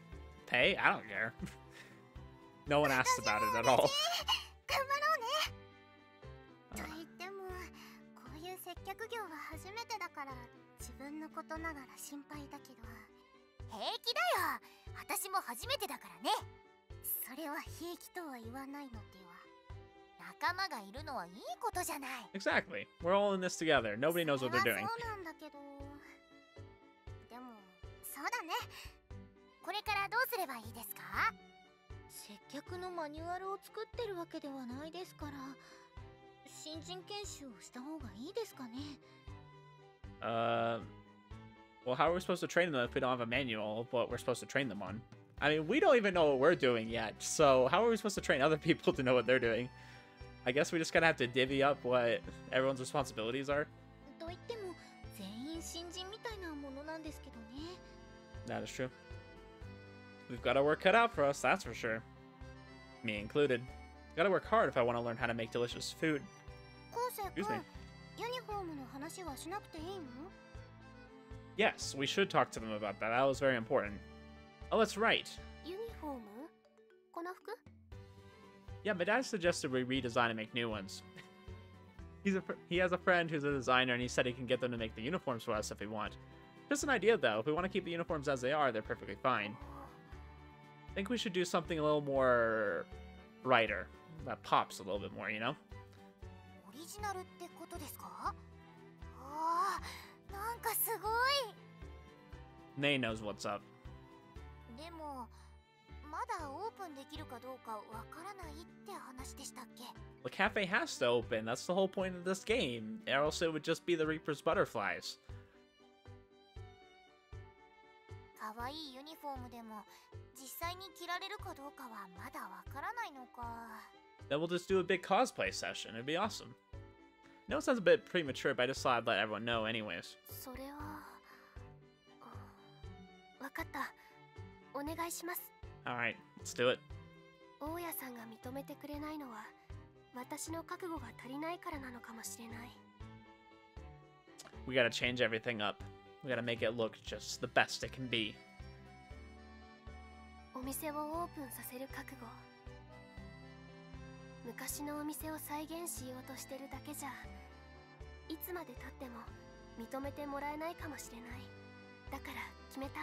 Pay? I don't care. No one asked about it at all. 頑張ろうね。と言っても、こういう接客業は初めてだから自分のことながら心配だけど。平気だよ。私も初めてだからね。それは平気とは言わないのでは。仲間がいるのはいいことじゃない。 Exactly. We're all in this together. Nobody knows what they're doing. そうなんだけど。でも、そうだね。これからどうすればいいですか？接客のマニュアルを作ってるわけではないですから、新人研修をした方がいいですかね。Well, how are we supposed to train them if we don't have a manual of what we're supposed to train them on? I mean, we don't even know what we're doing yet, so how are we supposed to train other people to know what they're doing? I guess we just kind of have to divvy up what everyone's responsibilities are. と言っても、全員然新人みたいなものなんですけどね。 That is true. We've got our work cut out for us, that's for sure. Me included. Gotta work hard if I want to learn how to make delicious food. 昴生 Excuse 君 me. ユニフォームの話はしなくていいの？ Yes, we should talk to them about that. That was very important. Oh, that's right. ユニフォーム？この服？ Yeah, my dad suggested we redesign and make new ones. He has a friend who's a designer, and he said he can get them to make the uniforms for us if we want. Just an idea, though. If we want to keep the uniforms as they are, they're perfectly fine. I think we should do something a little more brighter. That pops a little bit more, you know? オリジナルってことですか？わあ、なんかすごい。 Nay knows what's up. でもまだオープンできるかどうかわからないって話でしたっけ？ The cafe has to open. That's the whole point of this game. Or else it would just be the Reaper's Butterflies. かわいいユニフォームでも実際に着られるかどうかはまだわからないのか。 Then we'll just do a big cosplay session. It'd be awesome. I know it sounds a bit premature, but I just thought I'd let everyone know anyways. それはわかった。お願いします。 Alright, let's do it. 大家さんが認めてくれないのは私の覚悟が足りないからなのかもしれない。 We gotta change everything up. We gotta make it look just the best it can be. お店をオープンさせる覚悟。昔のお店を再現しようとしてるだけじゃいつまで経っても認めてもらえないかもしれない。だから決めた。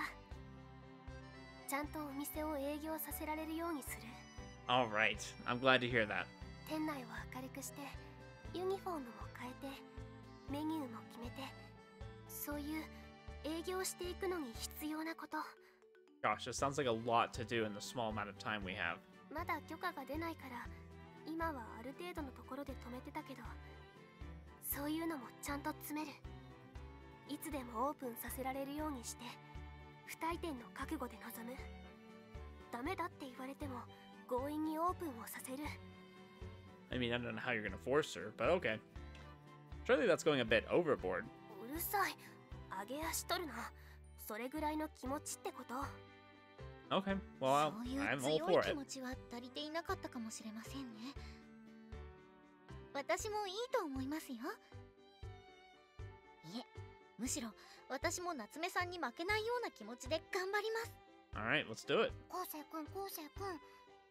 ちゃんとお店を営業させられるようにする。 Alright, I'm glad to hear that. 店内を明るくしてユニフォームも変えてメニューも決めてそういう営業していくのに必要なこと。 Gosh, it sounds like a lot to do in the small amount of time we have. まだ許可が出ないから今はある程度のところで止めてたけどそういうのもちゃんと詰める。いつでもオープンさせられるようにして不退店の覚悟で臨む。ダメだって言われても強引にオープンをさせる。 I mean, I don't know how you're gonna force her, but okay. Surely that's going a bit overboard. うるさい。上げ足取るな。それぐらいの気持ちってこと。 Okay, well, そういう I'm 強 all い for 気 it. 持ちは足りていなかったかもしれませんね。私もいいと思いますよ。いえ、むしろ私も夏目さんに負けないような気持ちで頑張ります。 Alright, let's do it. 昴生君、昴生君、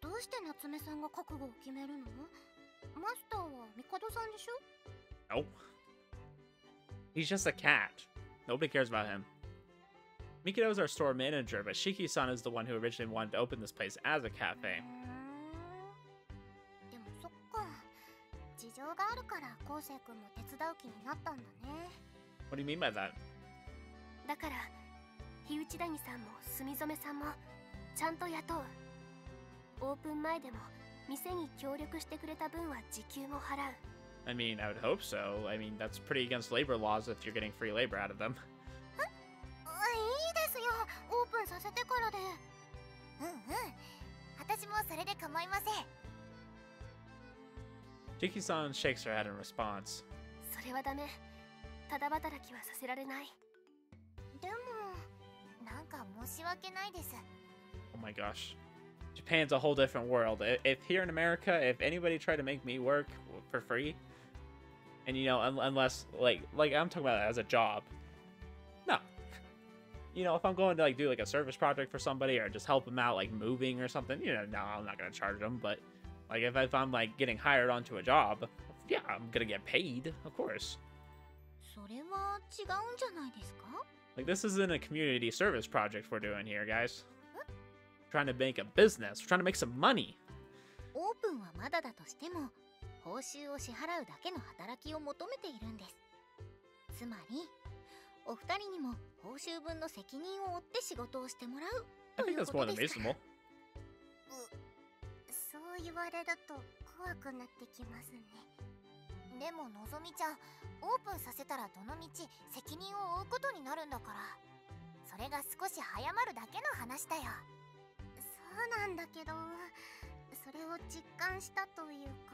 どうして夏目さんが覚悟を決めるの？マスターは帝さんでしょ？ Oh. He's just a cat. Nobody cares about him. Mikado is our store manager, but Shiki-san is the one who originally wanted to open this place as a cafe. でもそっか。事情があるから昴生君も手伝う気になったんだね。 What do you mean by that? だから日内谷さんも住染さんもちゃんと雇う。オープン前でも店に協力してくれた分は時給も払う。 I mean, I would hope so. I mean, that's pretty against labor laws if you're getting free labor out of them. いいですよ。オープンさせてからで。私もそれで構いません。 Shiki-san shakes her head in response. それはダメ。ただ働きはさせられない。でもなんか申し訳ないです。 Oh my gosh. Japan's a whole different world. If here in America, if anybody tried to make me work for free, and you know, unless like I'm talking about it as a job, no. You know, if I'm going to like do like a service project for somebody or just help them out like moving or something, you know, no, I'm not gonna charge them. But like if I'm like getting hired onto a job, yeah, I'm gonna get paid, of course. それは違うんじゃないですか？ Like this isn't a community service project we're doing here, guys. We're trying to make a business. We're trying to make some money. オープンはまだだとしても報酬を支払うだけの働きを求めているんです。つまりお二人にも報酬分の責任を負って仕事をしてもらう I とい think う that's こ more と than ですから。 reasonable. そう言われると怖くなってきますね。でものぞみちゃん、オープンさせたらどのみち責任を負うことになるんだから、それが少し早まるだけの話だよ。そうなんだけど、それを実感したというか、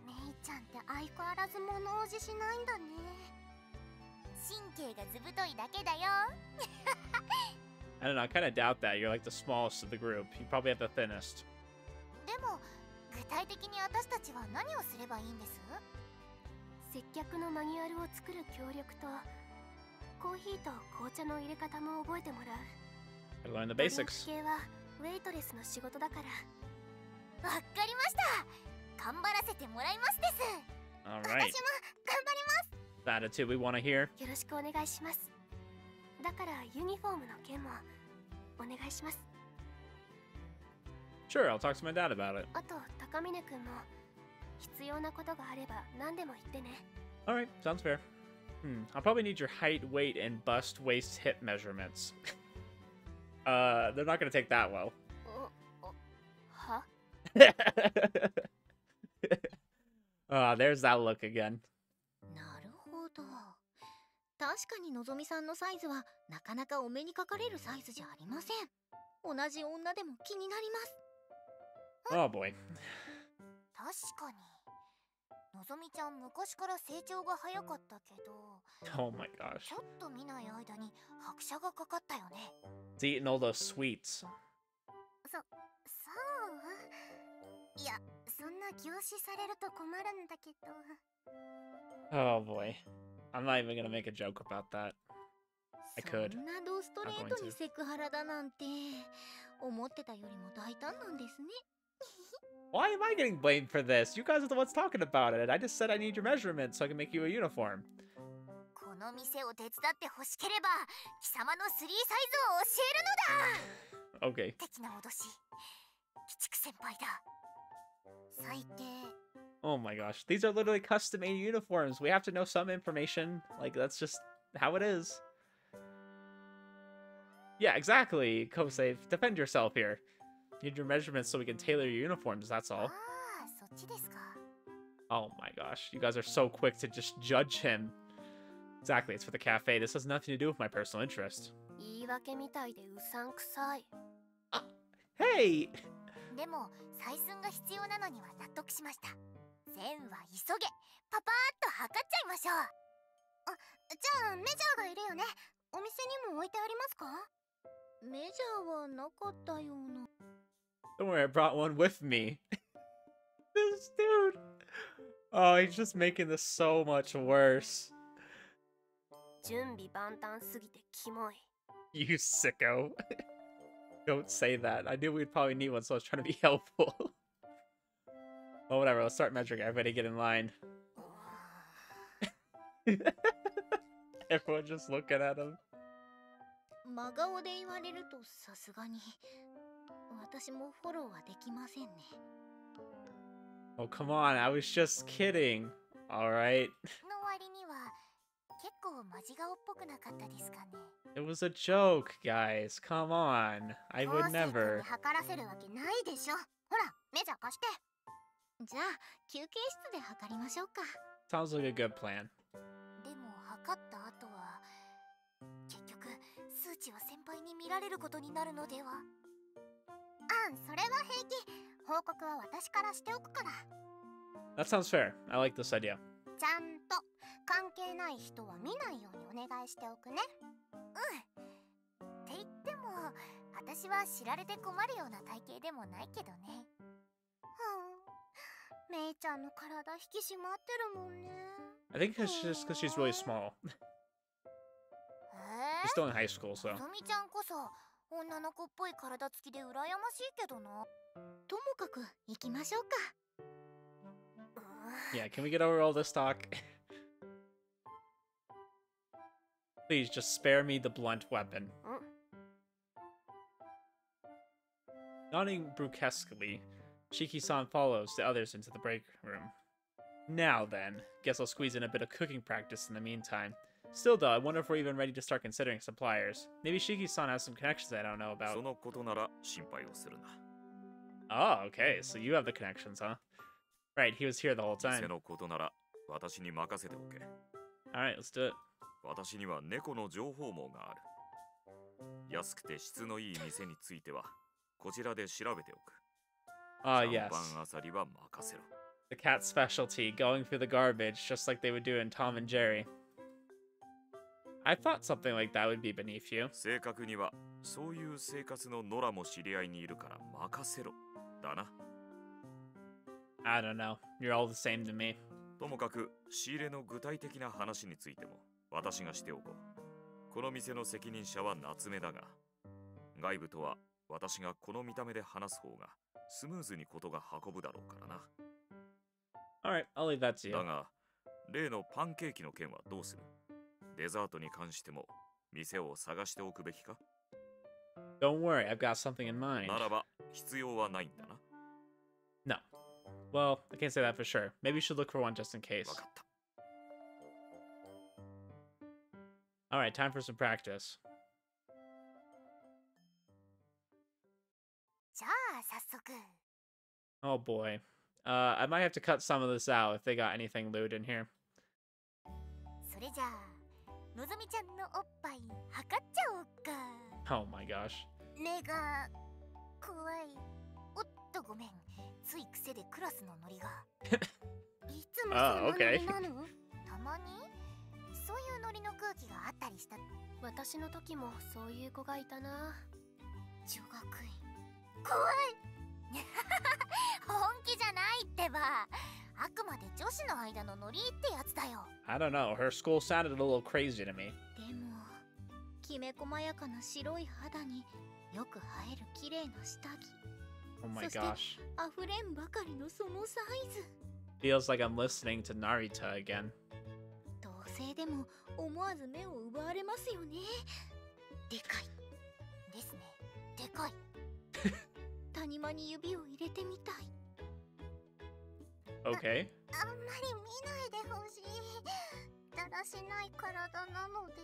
メイちゃんって相変わらず物おじしないんだね。神経がずぶといだけだよ。 I don't know, I kind of doubt that. You're like the smallest of the group. You probably have the thinnest. でも具体的に私たちは何をすればいいんです？接客のマニュアルを作る協力とコーヒーと紅茶の入れ方も覚えてもらう。 Gotta learn the ドリンク basics. 系はウェイトレスの仕事だから。わかりました。頑張らせてもらいますです。 All 私 right. も頑張ります。 The attitude we want to hear. よろしくお願いします。だからユニフォームの件もお願いします。 Sure, I'll talk to my dad about it. あと高峰君も必要なことがあれば何でも言ってね。 All right, sounds fair. I'll probably need your height, weight, and bust, waist, hip measurements. They're not gonna take that well. は？ There's that look again. なるほど。確かにのぞみさんのサイズはなかなかお目にかかれるサイズじゃありません。同じ女でも気になります。 Oh boy. 確かにのぞみちゃん昔から成長が早かったけど、 Oh my gosh. ちょっと見ない間に拍車がかかったよね。 It's eating all those sweets. そう。いや、そんな凝視されると困るんだけど。 Oh boy. I'm not even gonna make a joke about that. I そ could. んなドストレートにセクハラだなんて思ってたよりも大胆なんですね。 Why am I getting blamed for this? You guys are the ones talking about it. I just said I need your measurements so I can make you a uniform. この店を手伝って欲しければ貴様の3サイズを教えるのだ。 Okay. 的な脅し。鬼畜先輩だ。最低。 Oh my gosh. These are literally custom made uniforms. We have to know some information. Like, that's just how it is. Yeah, exactly. Kosei, defend yourself here. Need your measurements so we can tailor your uniforms, that's あ all. あ、そっちですか。 Oh my gosh. You guys are so quick to just judge him. Exactly, it's for the cafe. This has nothing to do with my personal interest. 言い訳みたいでうさんくさい。 Hey! でも採寸が必要なのには納得しました。線は急げ。パパーっと測っちゃいましょう。あ、じゃあメジャーがいるよね。お店にも置いてありますか？メジャーはなかったような。 Don't worry, I brought one with me. This dude. Oh, he's just making this so much worse. 準備万端すぎてキモい。 You sicko. Don't say that. I knew we'd probably need one, so I was trying to be helpful. Well, whatever. Let's start measuring. Everybody get in line. Everyone just looking at him. 真顔で言われるとさすがに私もフォローはできませんね。 Oh, come on. I was just kidding. Alright. の割には結構マジ顔っぽくなかったですかね。 It was a joke, guys. Come on. I 昴 would 生君に never. 測らせるわけないでしょ。ほら、メジャー貸して。じゃあ休憩室で測りましょうか。 Sounds like a good plan. でも測った後は結局数値は先輩に見られることになるのでは。あん、それは平気。報告は私からしておくから。 That sounds fair. I like this idea. ちゃんと関係ない人は見ないようにお願いしておくね。うん。って言っても私は知られて困るような体型でもないけどね。めいちゃんの体引き締まってるもんね。 I think it's just because she's really small. She's still in high school, so. のぞみちゃんこそ女の子っぽい体つきで羨ましいけどな。ともかく行きましょうか。 Yeah, can we get over all this talk? Please, just spare me the blunt weapon. Nodding brusquely, Shiki-san follows the others into the break room. Now then, guess I'll squeeze in a bit of cooking practice in the meantime. Still though, I wonder if we're even ready to start considering suppliers. Maybe Shiki-san has some connections I don't know about. そのことなら心配をするな。 Oh, okay, so you have the connections, huh? Right, he was here the whole 店 time. のことなら私に任せておけ。 Alright, let's do it. 私には猫の情報網がある。安くて質のいい店についてはこちらで調べておく。 Ah, シャン yes. パンあさりは任せろ。 The cat's specialty, going through the garbage, just like they would do in Tom and Jerry. I thought something like that would be beneath you. 正確にはそういう生活の野良も知り合いにいるから任せろだな。 I don't know. You're all the same to me. ともかく仕入れの具体的な話についても私がしておこう。この店の責任者は夏目だが、外部とは私がこの見た目で話す方がスムーズにことが運ぶだろうからな。 Alright, I'll leave that to you. だが例のパンケーキの件はどうする？デザートに関しても店を探しておくべきか？ Don't worry, I've got something in mind. ならば必要はないんだな。 No. Well, I can't say that for sure. Maybe you should look for one just in case. わかった。 Alright, time for some practice. じゃあ早速。 Oh boy. I might have to cut some of this out if they got anything lewd in here. それじゃあのぞみちゃんのおっぱい測っちゃおうか。 Oh my gosh. 目が怖い。おっとごめん、つい癖でクラスのノリが。いつもそんなノリなの？たまにそういうノリの空気があったりした。私の時もそういう子がいたな。女学院怖い。本気じゃないってば。あくまで女子の間のノリってやつだよ。 I don't know. Her school sounded a little crazy to me. でもきめ細やかな白い肌によく映える綺麗な下着。 Oh my そして gosh. 溢れんばかりのそのサイズ。 Feels like I'm listening to Narita again. 同性でも思わず目を奪われますよね。でかいですね。でかい。谷間に指を入れてみたい。 Okay. あんまり見ないでほしい。だらしない体なので。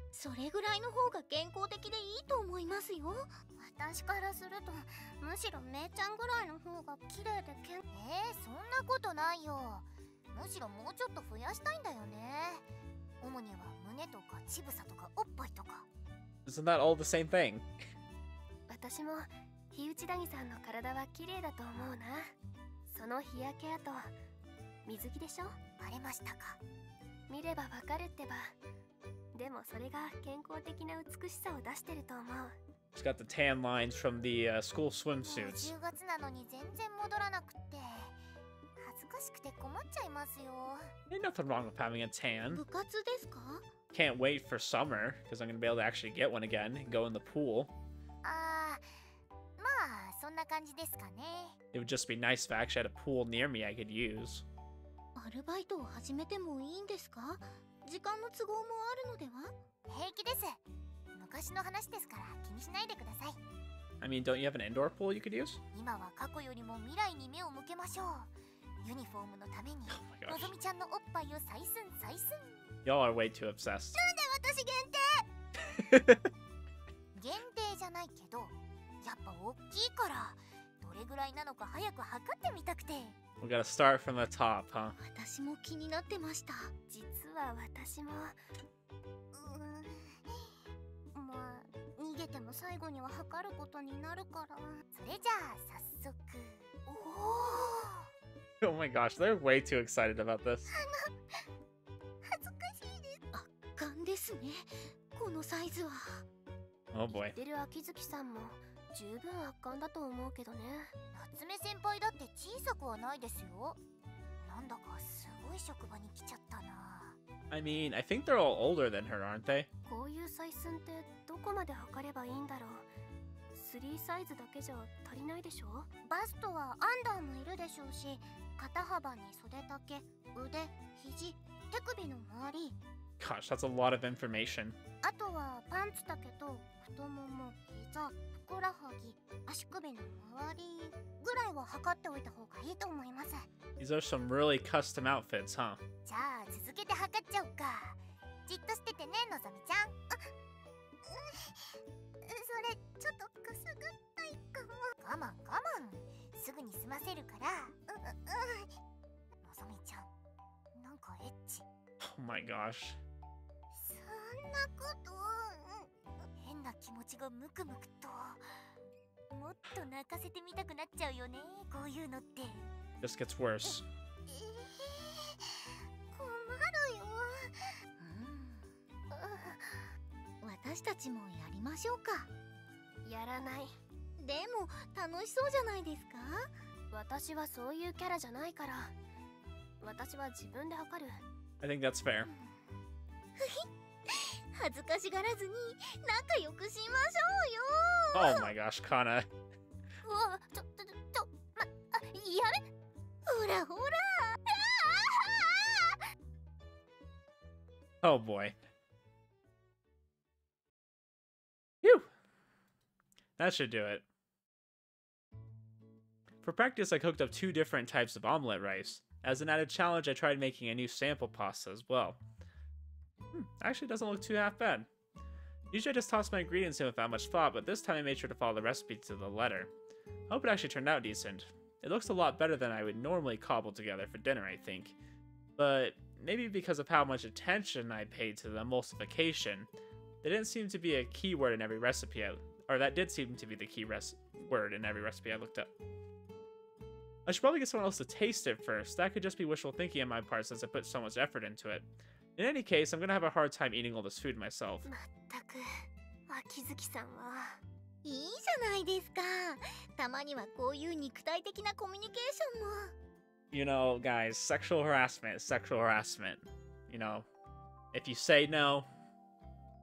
それぐらいの方が健康的でいいと思いますよ。私からするとむしろめいちゃんぐらいの方が綺麗でそんなことないよ。むしろもうちょっと増やしたいんだよね。主には胸とか乳房とかおっぱいとか。 Isn't that all the same thing? 私も日内谷さんの体は綺麗だと思うな。その日焼け跡、水着でしょ？バレましたか？見ればわかるってば。でもそれが健康的な美しさを出してると思う。 She's got the tan lines from the school もう swimsuits. 10月なのに全然戻らなくって恥ずかしくて困っちゃいますよ。 Ain't nothing wrong with having a tan. 部活ですか？ Can't wait for summer because I'm gonna be able to actually get one again and go in the pool. ああ、まあそんな感じですかね。 It would just be nice if I actually had a pool near me I could use. アルバイトを始めてもいいんですか？時間の都合もあるのでは？平気です。昔の話ですから気にしないでください。 I mean, don't you have an indoor pool you could use? 今は過去よりも未来に目を向けましょう。ユニフォームのために Oh my の gosh. ぞみちゃんのおっぱいを採寸採寸。 Y'all are way too obsessed. 私限定限定じゃないけどやっぱ大きいからどれぐらいなのか早く測ってみたくて。 We gotta start from the top, huh? 私も気になってました。実は私もまあ逃げても最後には測ることになるから。それじゃあ早速。おお Oh my gosh, they're way too excited about this. 恥ずかしいです。圧巻ですねこのサイズは。 Oh boy. 言ってる秋月さんも十分圧巻だと思うけどね。夏目先輩だって小さくはないですよ。なんだかすごい職場に来ちゃったな。 I mean, I think they're all older than her, aren't they? こういう採寸ってどこまで測ればいいんだろう。3サイズだけじゃ足りないでしょ。バストはアンダーもいるでしょうし、肩幅に袖丈、腕、肘、手首の周り、 Gosh, that's a lot of information. あとはパンツ丈と太もも、膝、ふくらはぎ、足首の周りぐらいは測っておいた方がいいと思います。 These are some really custom outfits, huh? じゃあ続けて測っちゃおうか。じっとしててね、のぞみちゃん。それちょっとくすぐったいかも。我慢我慢、すぐに済ませるから。のぞみちゃん、なんかエッチ。 Oh my gosh. そんなこと、変な気持ちがムクムクと。もっと泣かせてみたくなっちゃうよね、こういうのって。 Just gets worse. 困るよ。私たちもやりましょうか。やらない。でも楽しそうじゃないですか。私はそういうキャラじゃないから。私は自分で測る。 I think that's fair. 恥ずかしがらずに仲良くしましょうよ。 Oh my gosh, Kana. うわ、やめ。ほらほら。 Oh boy. Phew. That should do it. For practice, I cooked up 2 different types of omelet rice. As an added challenge, I tried making a new sample pasta as well. Actually doesn't look too half bad. Usually I just toss my ingredients in without much thought, but this time I made sure to follow the recipe to the letter. I hope it actually turned out decent. It looks a lot better than I would normally cobble together for dinner, I think. But maybe because of how much attention I paid to the emulsification, there didn't seem to be a keyword in every recipe, or that did seem to be the key word in every recipe I looked up. I should probably get someone else to taste it first. That could just be wishful thinking on my part since I put so much effort into it. In any case, I'm gonna have a hard time eating all this food myself. まったく、秋月さんは。いいじゃないですか。たまにはこういう肉体的なコミュニケーションも。You know, guys, sexual harassment is sexual harassment. You know, if you say no,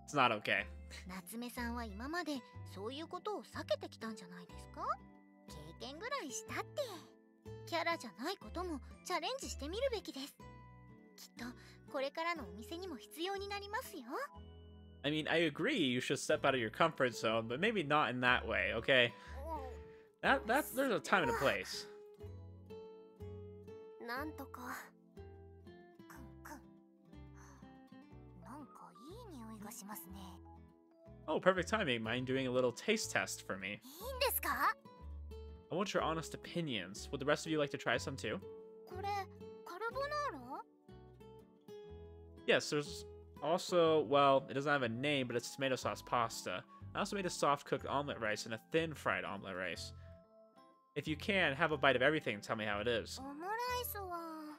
it's not okay. 夏目さんは今までそういうことを避けてきたんじゃないですか。経験ぐらいしたって。キャラじゃないこともチャレンジしてみるべきです。きっとこれからのお店にも必要になりますよ。I mean, I agree you should step out of your comfort zone, but maybe not in that way, okay? There's a time and a place. なんとか。なんかいい匂いがしますね。Oh, perfect timing. Mind doing a little taste test for me? いいんですか？ I want your honest opinions. Would the rest of you like to try some too? これカルボナーラ？ Yes, there's also, well, it doesn't have a name, but it's tomato sauce pasta. I also made a soft-cooked omelet rice and a thin-fried omelet rice. If you can, have a bite of everything and tell me how it is. オムライスは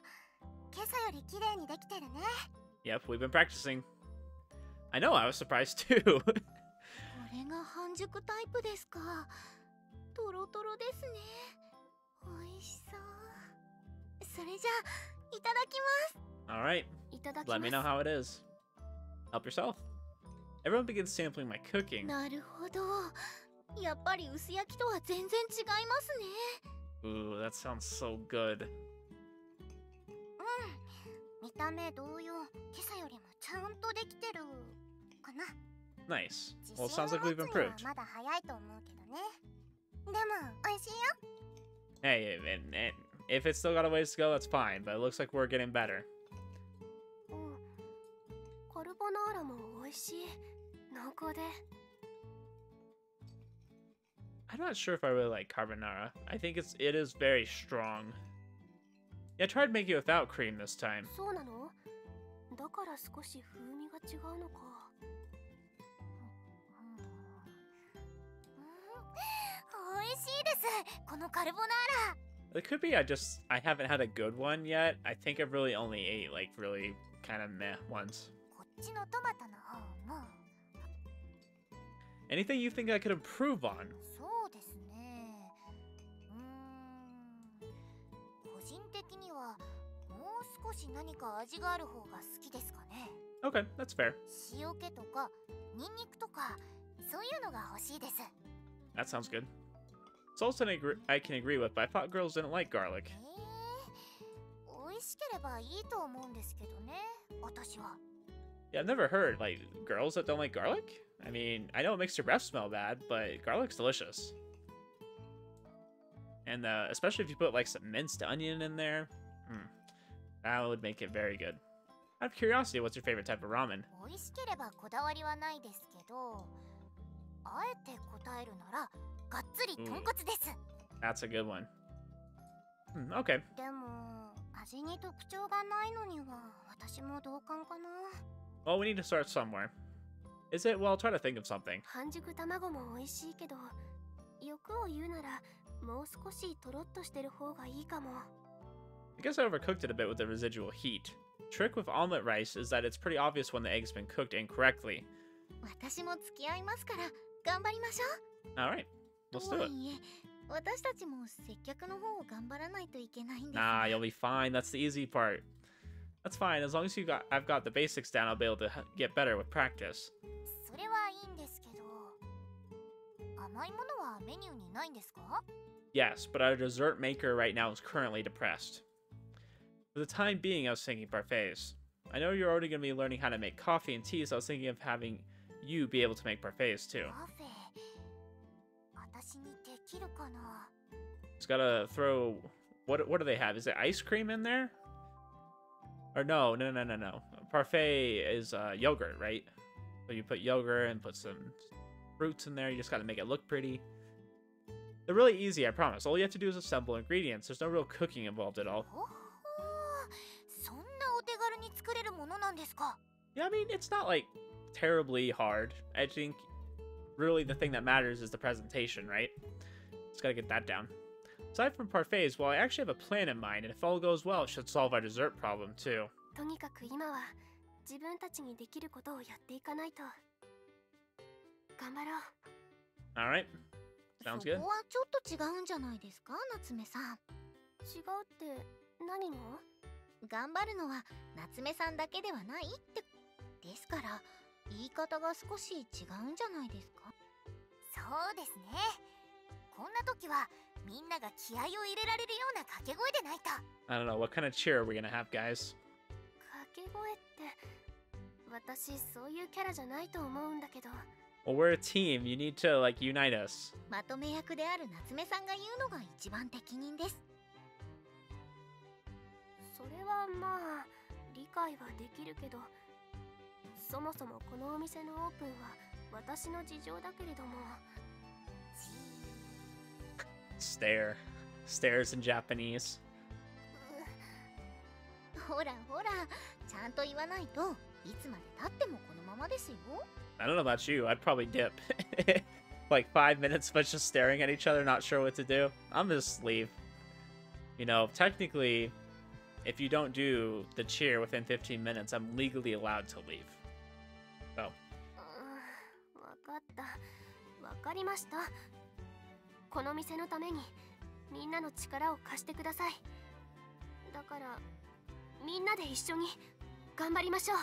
今朝より綺麗にできてるね。 Yep, we've been practicing. I know, I was surprised too. これが半熟タイプですか。トロトロですね。美味しそう。それじゃあいただきます。 Alright, いただきます。 let me know how it is. Help yourself. Everyone begins sampling my cooking. なるほど。やっぱり薄焼きとは全然違いますね。 Ooh, that sounds so good. 見た目同様、今朝よりもちゃんとできてるかな。 Nice. Well, it sounds like we've improved. まだ早いと思うけどね。でも美味しいよ。 Hey, if it's still got a ways to go, that's fine, but it looks like we're getting better. カルボナーラも美味しい。濃厚で。I'm not sure if I really like carbonara. I think it is very strong. Yeah, I tried making it without cream this time. そうなの？だから少し風味が違うのか。美味しいです。このカルボナーラ。 It could be I haven't had a good one yet. I think I've really only ate like really kind of meh ones. こっちのトマトの方も。 Anything you think I could improve on? そうですね。個人的にはもう少し何か味がある方が好きですかね。 Okay, that's fair. 塩気とかニンニクとかそういうのが欲しいです。 That sounds good. It's also I can agree with, but I thought girls didn't like garlic. 美味しければいいと思うんですけどね、私は。 Yeah, I've never heard like girls that don't like garlic. I mean, I know it makes your breath smell bad, but garlic's delicious. And especially if you put like some minced onion in there, that would make it very good. Out of curiosity, what's your favorite type of ramen? 美味しければこだわりはないですけど、あえて答えるならがっつり豚骨です。 That's a good one. Okay. でも味に特徴がないのには私も同感かな。 Well, we need to start somewhere. Is it? Well, I'll try to think of something. 半熟卵も美味しいけど、欲を言うならもう少しとろっとしてる方がいいかも。 I guess I overcooked it a bit with the residual heat. Trick with omelet rice is that it's pretty obvious when the egg's been cooked incorrectly. 私も付き合いますから頑張りましょ All right, う。 let's と do は it. いえ、私たちも接客の方を頑張らないといけないんです Nah, が。 you'll be fine. That's the easy part. That's fine. As long as I've got the basics down, I'll be able to get better with practice. それはいいんですけど、甘いものはメニューにないんですか？ Yes, but our dessert maker right now is currently depressed. For the time being, I was thinking parfaits. I know you're already going to be learning how to make coffee and tea, so I was thinking of having you be able to make parfaits too. パフェ、私にできるかな？ Just gotta throw... What do they have? Is it ice cream in there? Or no. Parfait is yogurt, right? So you put yogurt and put some fruits in there. You just gotta make it look pretty. They're really easy, I promise. All you have to do is assemble ingredients. There's no real cooking involved at all. ほほー、そんなお手軽に作れるものなんですか？ Yeah, I mean, it's not, like, terribly hard. I think really the thing that matters is the presentation, right? Just gotta get that down. Aside from parfaits, well, I actually have a plan in mind, and if all goes well, it should solve our dessert problem, too. とにかく今は自分たちにできることをやっていかないと。頑張ろう。 Alright. Sounds そ good. こはちょっと違うんじゃないですか、夏目さん。違うって何の？頑張るのは夏目さんだけではないってですから、言い方が少し違うんじゃないですか？そうですね。こんな時はみんなが気合を入れられるような掛け声でないと。 I don't know, what kind of cheer are we gonna have, guys? 掛け声って私そういうキャラじゃないと思うんだけど。 Well, we're a team. You need to, like, unite us. まとめ役である夏目さんが言うのが一番適任です。それはまあ理解はできるけど、そもそもこのお店のオープンは私の事情だけれども。 Stare. Stares in Japanese. ほらほら、ちゃんと言わないといつまで経ってもこのままですよ。 I don't know about you. I'd probably dip. Like 5 minutes of just staring at each other, not sure what to do. I'm just leave. You know, technically, if you don't do the cheer within 15 minutes, I'm legally allowed to leave. So. わかった。わかりました。この店のためにみんなの力を貸してください。だからみんなで一緒に頑張りましょう。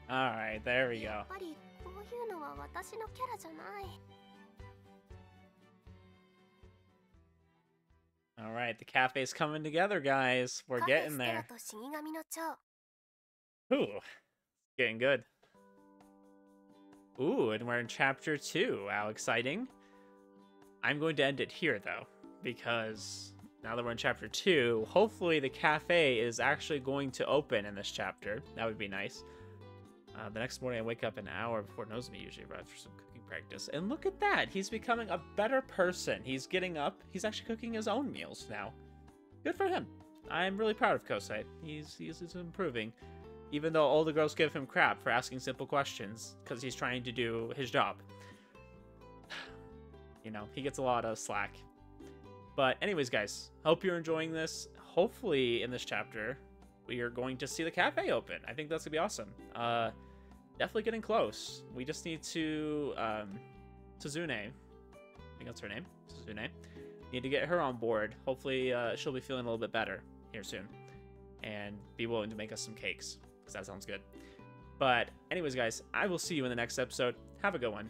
Alright, there we や go. っぱりこういうのは私のキャラじゃない。 Alright, the cafe's coming together, guys. We're カフェ getting ステラ there. と死神の蝶。 Ooh, getting good. Ooh, and we're in chapter 2. How exciting. I'm going to end it here, though, because now that we're in chapter 2, hopefully the cafe is actually going to open in this chapter. That would be nice. The next morning, I wake up an hour before Nozomi usually arrives for some cooking practice. And look at that! He's becoming a better person. He's getting up. He's actually cooking his own meals now. Good for him. I'm really proud of Kosei. He's improving. Even though all the girls give him crap for asking simple questions, because he's trying to do his job. You know, he gets a lot of slack. But anyways, guys, hope you're enjoying this. Hopefully, in this chapter, we are going to see the cafe open. I think that's going to be awesome. Definitely getting close. We just need to, Tsuzune, I think that's her name, Tsuzune, need to get her on board. Hopefully, she'll be feeling a little bit better here soon. And be willing to make us some cakes, because that sounds good. But anyways, guys, I will see you in the next episode. Have a good one.